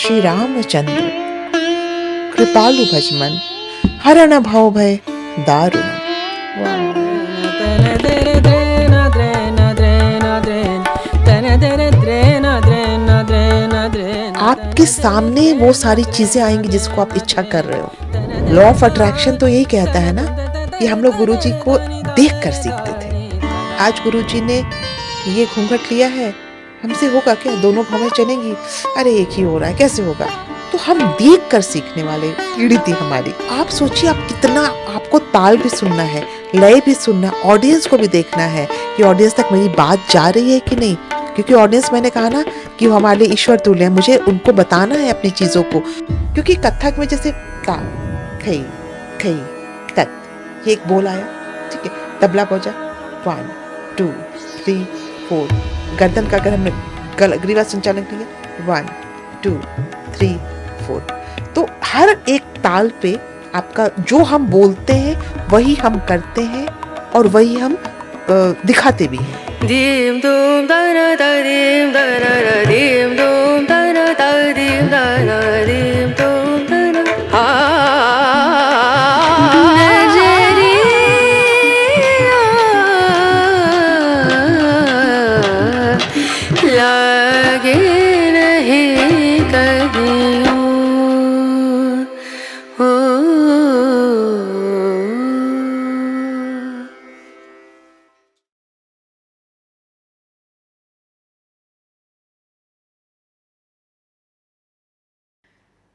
श्री रामचंद्र कृपालु भजमन हरण भव भय दारुणम। आपके सामने वो सारी चीजें आएंगी जिसको आप इच्छा कर रहे हो। लॉ ऑफ अट्रैक्शन तो यही कहता है ना कि हम लोग गुरुजी को देख कर सीखते थे। आज गुरुजी ने ये घूंघट लिया है, हमसे होगा क्या? दोनों भवें चलेंगी? अरे एक ही हो रहा है, कैसे होगा? तो हम देख कर सीखने वाले पीढ़ी थी हमारी। आप सोचिए, आप कितना, आपको ताल भी सुनना है, लय भी सुनना, ऑडियंस को भी देखना है कि ऑडियंस तक मेरी बात जा रही है कि नहीं। क्योंकि ऑडियंस, मैंने कहा ना कि वो हमारे लिए ईश्वर तुल्य है, मुझे उनको बताना है अपनी चीजों को। क्योंकि कथक में जैसे ता खई खई तत, ये एक बोल आया, ठीक है, तबला बजा 1 2 3 4, गर्दन का अगर हमने ग्रीवा संचालन किया 1 2 3 4, तो हर एक ताल पे आपका जो हम बोलते हैं वही हम करते हैं और वही हम दिखाते भी हैं। दीम दूम दना दीम दना दीम दूम दना दीम दना दीम दूम दना लागे नहीं कहीं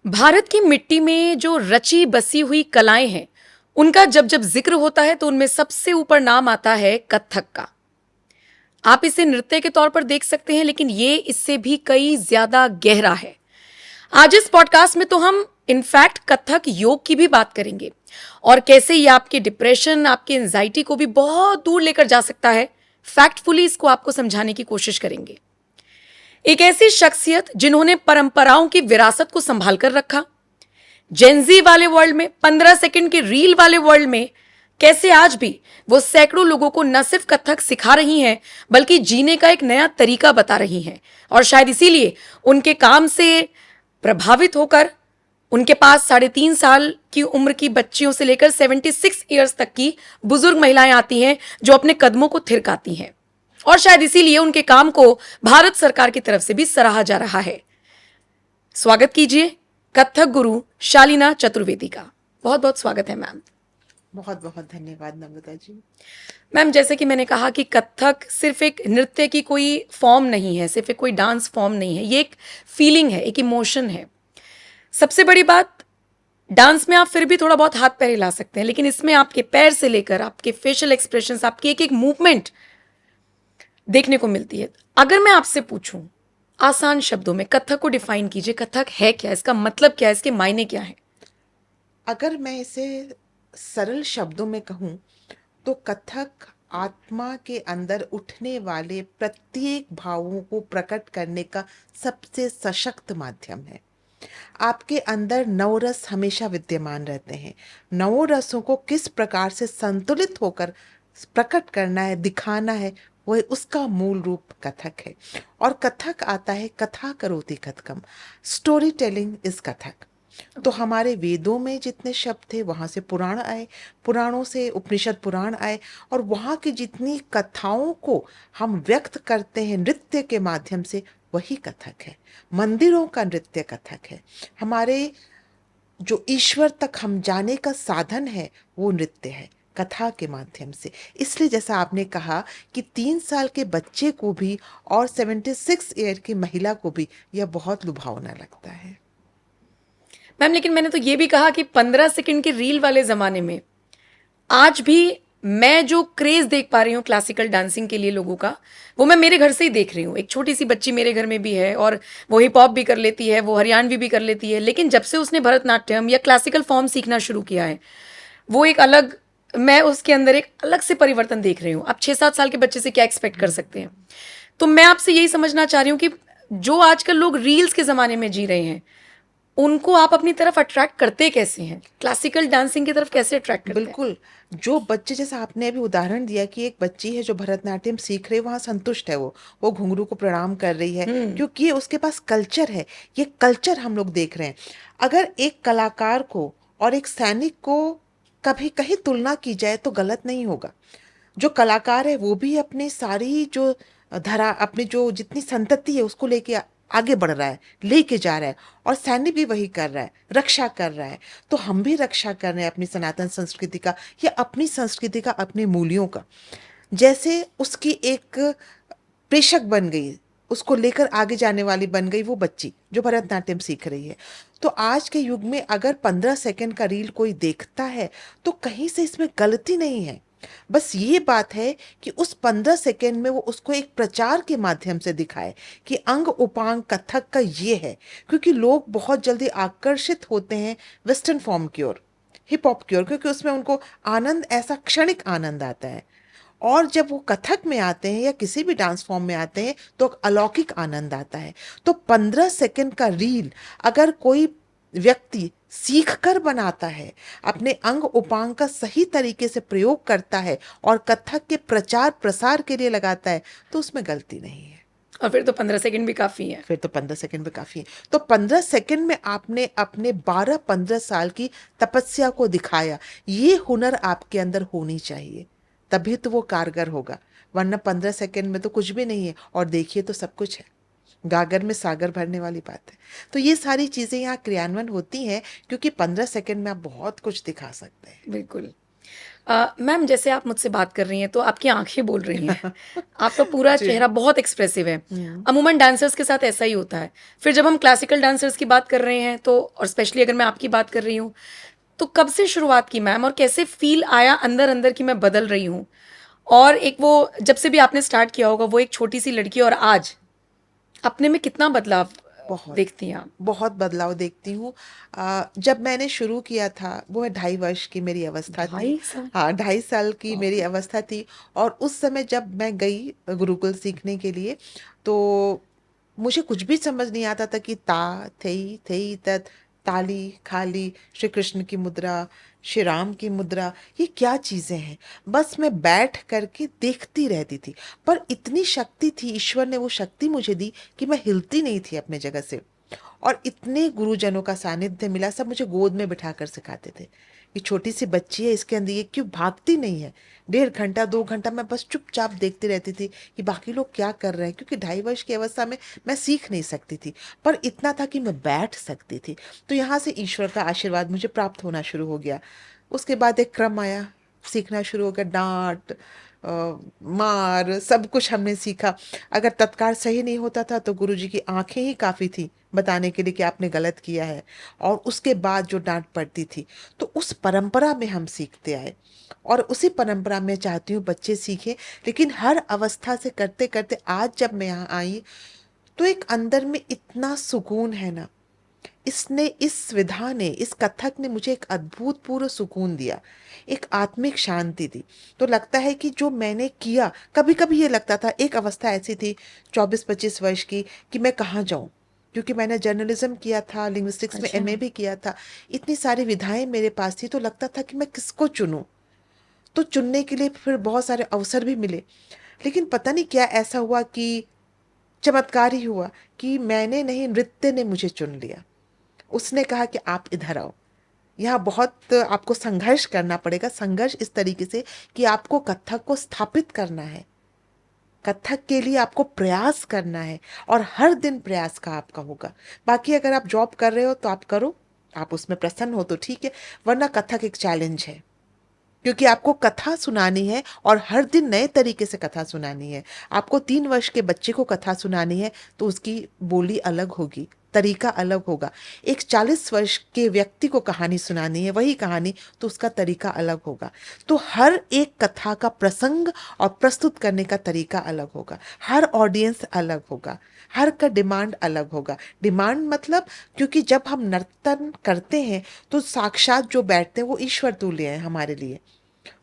भारत की मिट्टी में जो रची बसी हुई कलाएं हैं, उनका जब जब जिक्र होता है तो उनमें सबसे ऊपर नाम आता है कथक का। आप इसे नृत्य के तौर पर देख सकते हैं, लेकिन ये इससे भी कई ज्यादा गहरा है। आज इस पॉडकास्ट में तो हम इनफैक्ट कथक योग की भी बात करेंगे और कैसे ये आपके डिप्रेशन, आपके एंजाइटी को भी बहुत दूर लेकर जा सकता है। फैक्टफुली इसको आपको समझाने की कोशिश करेंगे। एक ऐसी शख्सियत जिन्होंने परंपराओं की विरासत को संभाल कर रखा, जेनजी वाले वर्ल्ड में, 15 सेकंड के रील वाले वर्ल्ड में कैसे आज भी वो सैकड़ों लोगों को न सिर्फ कथक सिखा रही हैं, बल्कि जीने का एक नया तरीका बता रही हैं। और शायद इसीलिए उनके काम से प्रभावित होकर उनके पास 3.5 साल की उम्र की बच्चियों से लेकर 76 ईयर्स तक की बुजुर्ग महिलाएं आती हैं जो अपने कदमों को थिरकाती हैं। और शायद इसीलिए उनके काम को भारत सरकार की तरफ से भी सराहा जा रहा है। स्वागत कीजिए कथक गुरु शालीना चतुर्वेदी का। बहुत बहुत स्वागत है मैम। बहुत बहुत धन्यवाद नम्रता जी। मैम, जैसे कि मैंने कहा कि कथक सिर्फ एक नृत्य की कोई फॉर्म नहीं है, सिर्फ एक कोई डांस फॉर्म नहीं है, ये एक फीलिंग है, एक इमोशन है। सबसे बड़ी बात, डांस में आप फिर भी थोड़ा बहुत हाथ पैर हिला सकते हैं, लेकिन इसमें आपके पैर से लेकर आपके फेशियल एक्सप्रेशंस, आपकी एक एक मूवमेंट देखने को मिलती है। अगर मैं आपसे पूछूं आसान शब्दों में, कथक को डिफाइन कीजिए। कथक है क्या? इसका मतलब क्या है? इसके मायने क्या है? अगर मैं इसे सरल शब्दों में कहूं तो कथक आत्मा के अंदर उठने वाले प्रत्येक भावों को प्रकट करने का सबसे सशक्त माध्यम है। आपके अंदर नवरस हमेशा विद्यमान रहते हैं। नवों रसों को किस प्रकार से संतुलित होकर प्रकट करना है, दिखाना है, वह उसका मूल रूप कथक है। और कथक आता है कथा करोति कथकम, स्टोरी टेलिंग इज कथक। तो हमारे वेदों में जितने शब्द थे वहाँ से पुराण आए, पुराणों से उपनिषद पुराण आए, और वहाँ की जितनी कथाओं को हम व्यक्त करते हैं नृत्य के माध्यम से, वही कथक है। मंदिरों का नृत्य कथक है। हमारे जो ईश्वर तक हम जाने का साधन है वो नृत्य है, कथा के माध्यम से। इसलिए जैसा आपने कहा कि 3 साल के बच्चे को भी और 76 ईयर की महिला को भी यह बहुत लुभावना लगता है। मैम, लेकिन मैंने तो ये भी कहा कि 15 सेकंड के रील वाले ज़माने में आज भी मैं जो क्रेज़ देख पा रही हूँ क्लासिकल डांसिंग के लिए लोगों का, वो मैं मेरे घर से ही देख रही हूँ। एक छोटी सी बच्ची मेरे घर में भी है और वो हिप हॉप भी कर लेती है, वो हरियाणवी भी कर लेती है, लेकिन जब से उसने भरतनाट्यम या क्लासिकल फॉर्म सीखना शुरू किया है, वो एक अलग, मैं उसके अंदर एक अलग से परिवर्तन देख रही हूँ। आप 6-7 साल के बच्चे से क्या एक्सपेक्ट कर सकते हैं? तो मैं आपसे यही समझना चाह रही हूँ कि जो आजकल लोग रील्स के ज़माने में जी रहे हैं, उनको आप अपनी तरफ अट्रैक्ट करते कैसे हैं? क्लासिकल डांसिंग की तरफ कैसे अट्रैक्ट करते हैं? बिल्कुल, जो बच्चे जैसा आपने अभी उदाहरण दिया कि एक बच्ची है जो भरतनाट्यम सीख रही है, वहाँ संतुष्ट है वो घुंघरू को प्रणाम कर रही है, क्योंकि ये उसके पास कल्चर है, ये कल्चर हम लोग देख रहे हैं। अगर एक कलाकार को और एक सैनिक को कभी कहीं तुलना की जाए तो गलत नहीं होगा। जो कलाकार है वो भी अपनी सारी जो धरा अपनी जो जितनी संतति है उसको लेके आगे बढ़ रहा है, लेके जा रहा है, और सैनिक भी वही कर रहा है, रक्षा कर रहा है। तो हम भी रक्षा कर रहे हैं अपनी सनातन संस्कृति का, या अपनी संस्कृति का, अपने मूल्यों का। जैसे उसकी एक प्रेषक बन गई, उसको लेकर आगे जाने वाली बन गई वो बच्ची जो भरतनाट्यम सीख रही है। तो आज के युग में अगर 15 सेकंड का रील कोई देखता है तो कहीं से इसमें गलती नहीं है। बस ये बात है कि उस 15 सेकंड में वो उसको एक प्रचार के माध्यम से दिखाए कि अंग उपांग कथक का ये है, क्योंकि लोग बहुत जल्दी आकर्षित होते हैं वेस्टर्न फॉर्म की ओर, हिप हॉप की ओर, क्योंकि उसमें उनको आनंद, ऐसा क्षणिक आनंद आता है। और जब वो कथक में आते हैं या किसी भी डांस फॉर्म में आते हैं तो अलौकिक आनंद आता है। तो 15 सेकंड का रील अगर कोई व्यक्ति सीख कर बनाता है, अपने अंग उपांग का सही तरीके से प्रयोग करता है और कथक के प्रचार प्रसार के लिए लगाता है, तो उसमें गलती नहीं है। और फिर तो 15 सेकंड भी काफ़ी है। फिर तो 15 सेकंड में काफी है। तो 15 सेकंड में आपने अपने 12-15 साल की तपस्या को दिखाया। ये हुनर आपके अंदर होनी चाहिए, तभी तो वो कारगर होगा, वरना 15 सेकंड में तो कुछ भी नहीं है। और देखिए तो सब कुछ है, गागर में सागर भरने वाली बात है। तो ये सारी चीजें यहाँ क्रियान्वयन होती हैं, क्योंकि 15 सेकंड में आप बहुत कुछ दिखा सकते हैं। बिल्कुल। मैम, जैसे आप मुझसे बात कर रही हैं तो आपकी आंखें बोल रही हैं। आपका पूरा जी। चेहरा बहुत एक्सप्रेसिव है। अमूमन डांसर्स के साथ ऐसा ही होता है। फिर जब हम क्लासिकल डांसर्स की बात कर रहे हैं तो, और स्पेशली अगर मैं आपकी बात कर रही हूँ, तो कब से शुरुआत की मैम, और कैसे फील आया अंदर अंदर कि मैं बदल रही हूँ? और एक वो जब से भी आपने स्टार्ट किया होगा, वो एक छोटी सी लड़की और आज अपने में कितना बदलाव बहुत देखती हैं आप? बहुत बदलाव देखती हूँ। जब मैंने शुरू किया था वो 2.5 वर्ष की मेरी अवस्था थी। 2.5 साल? हाँ, 2.5 साल की वाह। मेरी अवस्था थी। और उस समय जब मैं गई गुरुकुल सीखने के लिए, तो मुझे कुछ भी समझ नहीं आता था कि ता थई थई तत, ताली खाली, श्री कृष्ण की मुद्रा, श्री राम की मुद्रा, ये क्या चीज़ें हैं। बस मैं बैठ करके देखती रहती थी। पर इतनी शक्ति थी, ईश्वर ने वो शक्ति मुझे दी कि मैं हिलती नहीं थी अपने जगह से। और इतने गुरुजनों का सानिध्य मिला, सब मुझे गोद में बिठा कर सिखाते थे कि छोटी सी बच्ची है, इसके अंदर ये क्यों भागती नहीं है। 1.5 घंटा 2 घंटा मैं बस चुपचाप देखती रहती थी कि बाकी लोग क्या कर रहे हैं, क्योंकि 2.5 वर्ष की अवस्था में मैं सीख नहीं सकती थी, पर इतना था कि मैं बैठ सकती थी। तो यहाँ से ईश्वर का आशीर्वाद मुझे प्राप्त होना शुरू हो गया। उसके बाद एक क्रम आया, सीखना शुरू हो गया, डांट मार सब कुछ हमने सीखा। अगर तत्काल सही नहीं होता था तो गुरुजी की आंखें ही काफ़ी थी बताने के लिए कि आपने गलत किया है। और उसके बाद जो डांट पड़ती थी, तो उस परंपरा में हम सीखते आए, और उसी परंपरा में चाहती हूँ बच्चे सीखें। लेकिन हर अवस्था से करते करते आज जब मैं यहाँ आई, तो एक अंदर में इतना सुकून है ना। इस विधा ने, इस कथक ने मुझे एक अद्भुतपूर्व सुकून दिया, एक आत्मिक शांति दी। तो लगता है कि जो मैंने किया, कभी कभी ये लगता था, एक अवस्था ऐसी थी 24-25 वर्ष की, कि मैं कहाँ जाऊँ, क्योंकि मैंने जर्नलिज्म किया था, लिंग्विस्टिक्स में अच्छा। एमए भी किया था। इतनी सारी विधाएं मेरे पास थी, तो लगता था कि मैं किसको चुनूं। तो चुनने के लिए फिर बहुत सारे अवसर भी मिले, लेकिन पता नहीं क्या ऐसा हुआ कि चमत्कार ही हुआ कि मैंने नहीं, नृत्य ने मुझे चुन लिया। उसने कहा कि आप इधर आओ, यहाँ बहुत आपको संघर्ष करना पड़ेगा। संघर्ष इस तरीके से कि आपको कथक को स्थापित करना है, कथक के लिए आपको प्रयास करना है, और हर दिन प्रयास का आपका होगा। बाकी अगर आप जॉब कर रहे हो तो आप करो, आप उसमें प्रसन्न हो तो ठीक है, वरना कथक एक चैलेंज है, क्योंकि आपको कथा सुनानी है और हर दिन नए तरीके से कथा सुनानी है। आपको 3 वर्ष के बच्चे को कथा सुनानी है तो उसकी बोली अलग होगी, तरीका अलग होगा। एक 40 वर्ष के व्यक्ति को कहानी सुनानी है, वही कहानी, तो उसका तरीका अलग होगा। तो हर एक कथा का प्रसंग और प्रस्तुत करने का तरीका अलग होगा, हर ऑडियंस अलग होगा, हर का डिमांड अलग होगा। डिमांड मतलब, क्योंकि जब हम नर्तन करते हैं तो साक्षात जो बैठते हैं वो ईश्वर तुल्य हैं हमारे लिए।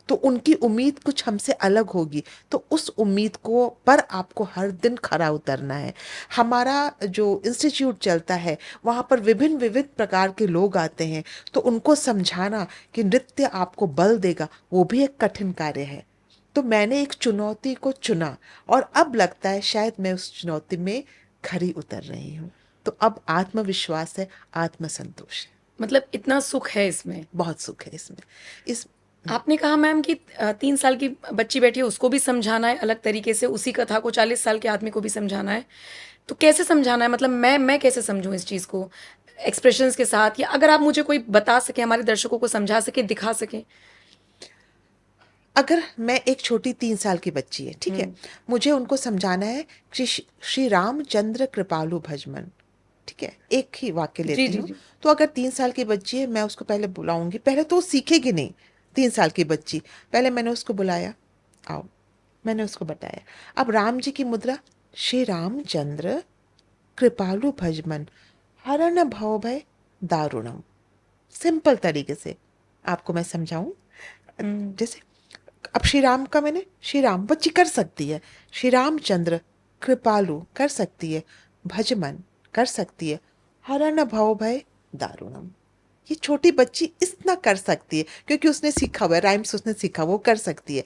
तो उनकी उम्मीद कुछ हमसे अलग होगी, तो उस उम्मीद को पर आपको हर दिन खरा उतरना है। हमारा जो इंस्टीट्यूट चलता है वहाँ पर विभिन्न विविध प्रकार के लोग आते हैं, तो उनको समझाना कि नृत्य आपको बल देगा, वो भी एक कठिन कार्य है। तो मैंने एक चुनौती को चुना और अब लगता है शायद मैं उस चुनौती में खरी उतर रही हूँ। तो अब आत्मविश्वास है, आत्मसंतोष है, मतलब इतना सुख है इसमें। बहुत सुख है इसमें। इस आपने कहा मैम कि 3 साल की बच्ची बैठी है, उसको भी समझाना है अलग तरीके से, उसी कथा को 40 साल के आदमी को भी समझाना है। तो कैसे समझाना है, मतलब मैं कैसे समझूं इस चीज़ को एक्सप्रेशंस के साथ, या अगर आप मुझे कोई बता सके, हमारे दर्शकों को समझा सके, दिखा सके। अगर मैं एक छोटी 3 साल की बच्ची है, ठीक है, मुझे उनको समझाना है कि श्री रामचंद्र कृपालु भजमन, ठीक है, एक ही वाक्य जी लेती जी हूँ। जी। तो अगर 3 साल की बच्ची है, मैं उसको पहले बुलाऊंगी, पहले तो वो सीखेगी नहीं। 3 साल की बच्ची, पहले मैंने उसको बुलाया, आओ, मैंने उसको बताया। अब राम जी की मुद्रा, श्री रामचंद्र कृपालु भजमन हरण भव भय दारुणम। सिंपल तरीके से आपको मैं समझाऊं। हम्म। जैसे अब श्री राम का मैंने, श्री राम बच्ची कर सकती है, श्री रामचंद्र कृपालु कर सकती है, भजमन कर सकती है, हरण भव भय दारुणम। ये छोटी बच्ची इतना कर सकती है क्योंकि उसने सीखा हुआ है, राइम्स उसने सीखा, वो कर सकती है।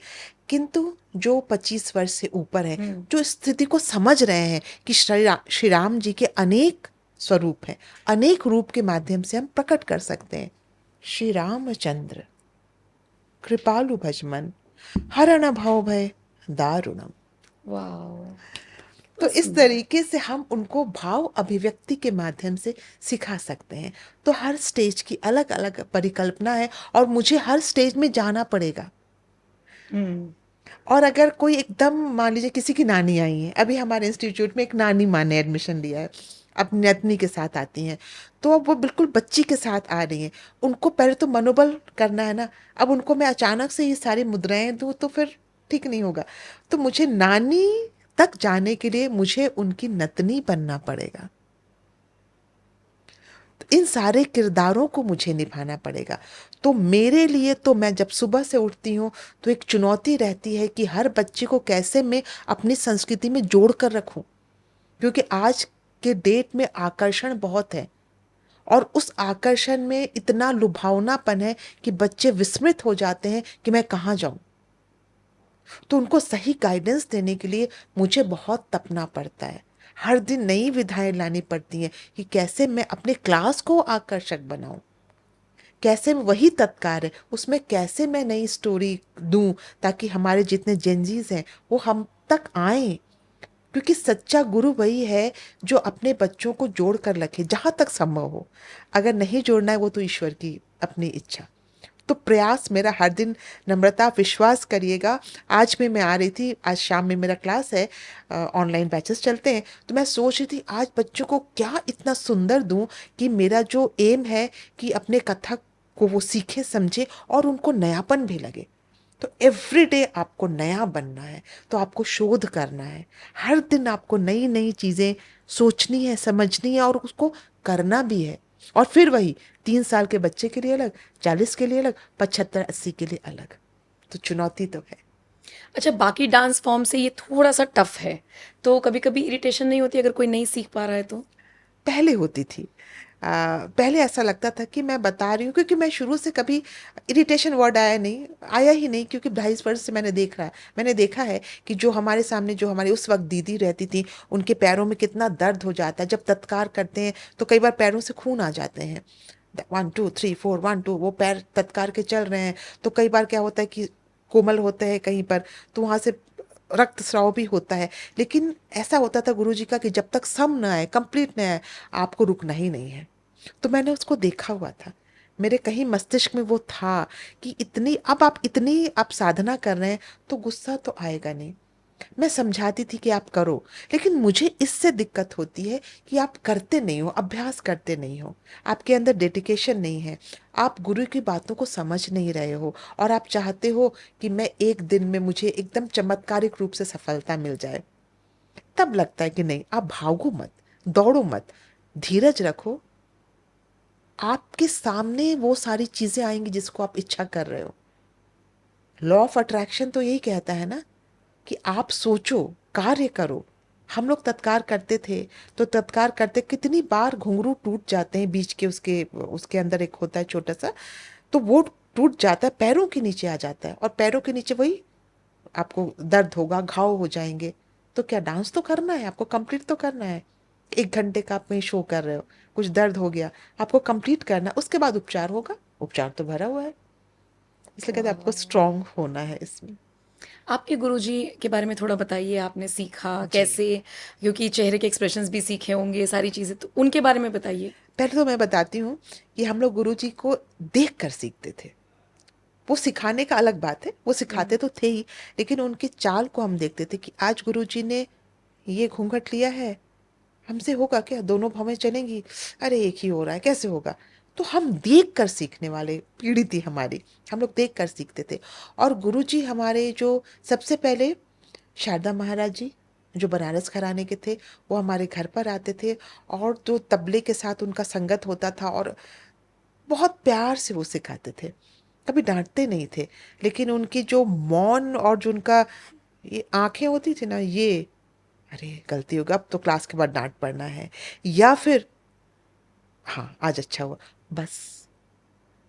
किंतु जो 25 वर्ष से ऊपर है, जो इस स्थिति को समझ रहे हैं कि श्री राम जी के अनेक स्वरूप हैं, अनेक रूप के माध्यम से हम प्रकट कर सकते हैं। श्री रामचंद्र कृपालु भजमन हरण भव भय दारुणम। वाह। तो तो इस तरीके से हम उनको भाव अभिव्यक्ति के माध्यम से सिखा सकते हैं। तो हर स्टेज की अलग अलग परिकल्पना है और मुझे हर स्टेज में जाना पड़ेगा। हम्म। और अगर कोई एकदम, मान लीजिए किसी की नानी आई है, अभी हमारे इंस्टीट्यूट में एक नानी माँ ने एडमिशन लिया है, अपनी नतनी के साथ आती हैं, तो अब वो बिल्कुल बच्ची के साथ आ रही हैं, उनको पहले तो मनोबल करना है ना। अब उनको मैं अचानक से ये सारी मुद्राएं दूँ तो फिर ठीक नहीं होगा। तो मुझे नानी तक जाने के लिए मुझे उनकी नतनी बनना पड़ेगा। तो इन सारे किरदारों को मुझे निभाना पड़ेगा। तो मेरे लिए तो मैं जब सुबह से उठती हूँ तो एक चुनौती रहती है कि हर बच्चे को कैसे मैं अपनी संस्कृति में जोड़ कर रखूं, क्योंकि आज के डेट में आकर्षण बहुत है और उस आकर्षण में इतना लुभावनापन है कि बच्चे विस्मृत हो जाते हैं कि मैं कहाँ जाऊं। तो उनको सही गाइडेंस देने के लिए मुझे बहुत तपना पड़ता है। हर दिन नई विधाएं लानी पड़ती हैं कि कैसे मैं अपने क्लास को आकर्षक बनाऊं, कैसे वही तत्कार है उसमें कैसे मैं नई स्टोरी दूं, ताकि हमारे जितने जेंजीज हैं वो हम तक आए। क्योंकि सच्चा गुरु वही है जो अपने बच्चों को जोड़ कर रखे जहां तक संभव हो। अगर नहीं जोड़ना है वो तो ईश्वर की अपनी इच्छा। तो प्रयास मेरा हर दिन, नम्रता आप विश्वास करिएगा, आज भी मैं आ रही थी, आज शाम में मेरा क्लास है, ऑनलाइन बैचेस चलते हैं, तो मैं सोच रही थी आज बच्चों को क्या इतना सुंदर दूं कि मेरा जो एम है कि अपने कथक को वो सीखे समझे और उनको नयापन भी लगे। तो एवरी डे आपको नया बनना है, तो आपको शोध करना है, हर दिन आपको नई नई चीज़ें सोचनी है, समझनी है और उसको करना भी है। और फिर वही 3 साल के बच्चे के लिए अलग, 40 के लिए अलग, 75-80 के लिए अलग। तो चुनौती तो है। अच्छा, बाकी डांस फॉर्म से ये थोड़ा सा टफ है, तो कभी कभी इरिटेशन नहीं होती अगर कोई नहीं सीख पा रहा है तो? पहले होती थी। पहले ऐसा लगता था कि मैं बता रही हूँ, क्योंकि मैं शुरू से कभी, इरिटेशन वर्ड आया ही नहीं, क्योंकि 22 वर्ष से मैंने देखा है कि जो हमारे सामने, जो हमारी उस वक्त दीदी रहती थी, उनके पैरों में कितना दर्द हो जाता है जब तत्कार करते हैं, तो कई बार पैरों से खून आ जाते हैं। 1 2 3 4 1 2 वो पैर तत्कार के चल रहे हैं, तो कई बार क्या होता है कि कोमल होते हैं कहीं पर, तो वहां से रक्तस्राव भी होता है। लेकिन ऐसा होता था गुरु जी का कि जब तक सम न आए, कंप्लीट न आए, आपको रुकना ही नहीं है। तो मैंने उसको देखा हुआ था, मेरे कहीं मस्तिष्क में वो था कि इतनी आप साधना कर रहे हैं तो गुस्सा तो आएगा नहीं। मैं समझाती थी कि आप करो, लेकिन मुझे इससे दिक्कत होती है कि आप करते नहीं हो, अभ्यास करते नहीं हो, आपके अंदर डेडिकेशन नहीं है, आप गुरु की बातों को समझ नहीं रहे हो और आप चाहते हो कि मैं एक दिन में मुझे एकदम चमत्कारिक रूप से सफलता मिल जाए। तब लगता है कि नहीं, आप भागो मत, दौड़ो मत, धीरज रखो, आपके सामने वो सारी चीजें आएंगी जिसको आप इच्छा कर रहे हो। लॉ ऑफ अट्रैक्शन तो यही कहता है ना कि आप सोचो, कार्य करो। हम लोग तत्कार करते थे, तो तत्कार करते कितनी बार घुंघरू टूट जाते हैं बीच के, उसके उसके अंदर एक होता है छोटा सा, तो वो टूट जाता है, पैरों के नीचे आ जाता है, और पैरों के नीचे वही आपको दर्द होगा, घाव हो जाएंगे। तो क्या डांस तो करना है आपको, कंप्लीट तो करना है। 1 घंटे का आप कहीं शो कर रहे हो, कुछ दर्द हो गया, आपको कंप्लीट करना है, उसके बाद उपचार होगा। उपचार तो भरा हुआ है, इसलिए कहते हैं आपको स्ट्रांग होना है इसमें। आपके गुरुजी के बारे में थोड़ा बताइए, आपने सीखा जी, कैसे? क्योंकि चेहरे के एक्सप्रेशंस भी सीखे होंगे, सारी चीज़ें, तो उनके बारे में बताइए। पहले तो मैं बताती हूँ कि हम लोग गुरुजी को देख कर सीखते थे। वो सिखाने का अलग बात है, वो सिखाते तो थे ही, लेकिन उनकी चाल को हम देखते थे कि आज गुरुजी ने ये घूंघट लिया है, हमसे होगा क्या, दोनों भवें चलेंगी, अरे एक ही हो रहा है, कैसे होगा। तो हम देख कर सीखने वाले पीढ़ी थी हमारी, हम लोग देख कर सीखते थे। और गुरुजी हमारे जो सबसे पहले शारदा महाराज जी, जो बनारस घराने के थे, वो हमारे घर पर आते थे, और जो तबले के साथ उनका संगत होता था, और बहुत प्यार से वो सिखाते थे, कभी डांटते नहीं थे। लेकिन उनकी जो मौन और जो उनका ये आंखें होती थी ना, ये अरे गलती होगा, अब तो क्लास के बाद डांट पड़ना है, या फिर हाँ आज अच्छा हुआ, बस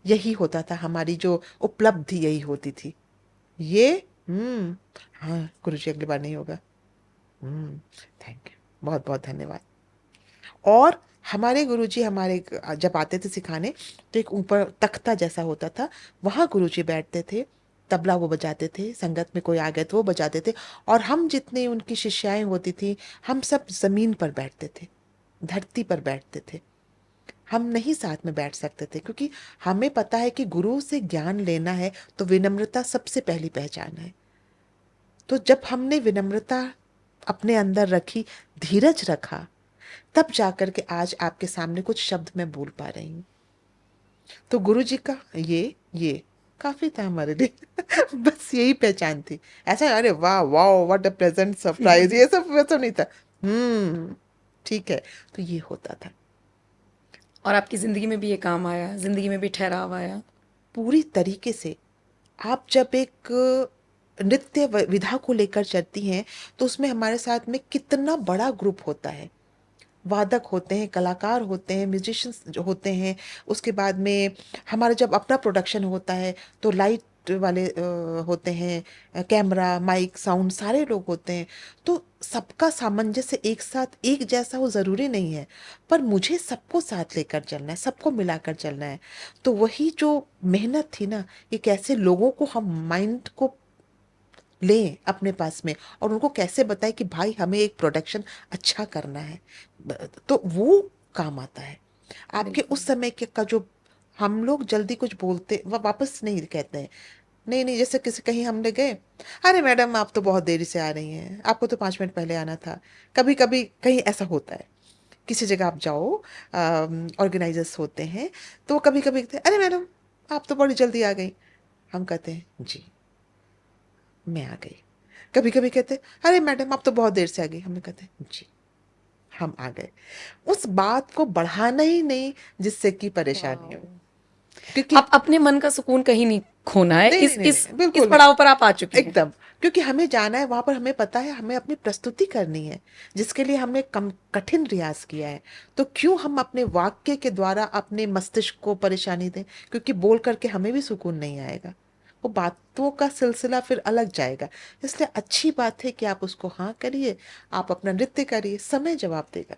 यही होता था। हमारी जो उपलब्धि यही होती थी, ये हम्म, हाँ गुरुजी अगली बार नहीं होगा, हम्म, थैंक यू, बहुत बहुत धन्यवाद। और हमारे गुरुजी हमारे जब आते थे सिखाने, तो एक ऊपर तख्ता जैसा होता था, वहाँ गुरुजी बैठते थे, तबला वो बजाते थे, संगत में कोई आ गए तो वो बजाते थे, और हम जितने उनकी शिष्याएं होती थी, हम सब जमीन पर बैठते थे, धरती पर बैठते थे। हम नहीं साथ में बैठ सकते थे, क्योंकि हमें पता है कि गुरु से ज्ञान लेना है तो विनम्रता सबसे पहली पहचान है। तो जब हमने विनम्रता अपने अंदर रखी, धीरज रखा, तब जाकर के आज आपके सामने कुछ शब्द मैं बोल पा रही हूँ। तो गुरु जी का ये काफी था हमारे लिए। बस यही पहचान थी। ऐसा अरे वाह वाह व्हाट अ प्लेजेंट सरप्राइज, ये सब वैसा नहीं था। ठीक है, तो ये होता था। और आपकी ज़िंदगी में भी ये काम आया, ज़िंदगी में भी ठहराव आया? पूरी तरीके से। आप जब एक नृत्य विधा को लेकर चलती हैं, तो उसमें हमारे साथ में कितना बड़ा ग्रुप होता है, वादक होते हैं, कलाकार होते हैं, म्यूजिशियंस होते हैं। उसके बाद में हमारा जब अपना प्रोडक्शन होता है, तो लाइट वाले होते हैं, कैमरा माइक साउंड सारे लोग होते हैं। तो सबका सामंजस्य एक साथ एक जैसा हो ज़रूरी नहीं है, पर मुझे सबको साथ लेकर चलना है, सबको मिलाकर चलना है। तो वही जो मेहनत थी ना, कि कैसे लोगों को हम माइंड को लें अपने पास में, और उनको कैसे बताएं कि भाई हमें एक प्रोडक्शन अच्छा करना है, तो वो काम आता है। आपके बिल्कुल। उस समय के का जो हम लोग जल्दी कुछ बोलते वापस नहीं कहते हैं। नहीं नहीं, जैसे किसी कहीं हमने गए, अरे मैडम आप तो बहुत देरी से आ रही हैं, आपको तो 5 मिनट पहले आना था। कभी कभी कहीं ऐसा होता है, किसी जगह आप जाओ, ऑर्गेनाइजर्स होते हैं, तो कभी कभी कहते हैं, अरे मैडम आप तो बड़ी जल्दी आ गई। हम कहते हैं जी मैं आ गई। कभी कभी कहते अरे मैडम आप तो बहुत देर से आ गई, हमें कहते जी हम आ गए। उस बात को बढ़ाना ही नहीं जिससे कि परेशानी हो, वाओ! क्योंकि आप अपने मन का सुकून कहीं नहीं खोना है, नहीं नहीं नहीं नहीं, इस बिल्कुल नहीं, पड़ाव पर आप आ चुकी हैं। एकदम। क्योंकि हमें जाना है वहां पर, हमें पता है हमें अपनी प्रस्तुति करनी है, जिसके लिए हमने कम कठिन रियाज किया है। तो क्यों हम अपने वाक्य के द्वारा अपने मस्तिष्क को परेशानी दें, क्योंकि बोल करके हमें भी सुकून नहीं आएगा, वो बातों का सिलसिला फिर अलग जाएगा। इसलिए अच्छी बात है कि आप उसको हाँ करिए, आप अपना नृत्य करिए, समय जवाब देगा।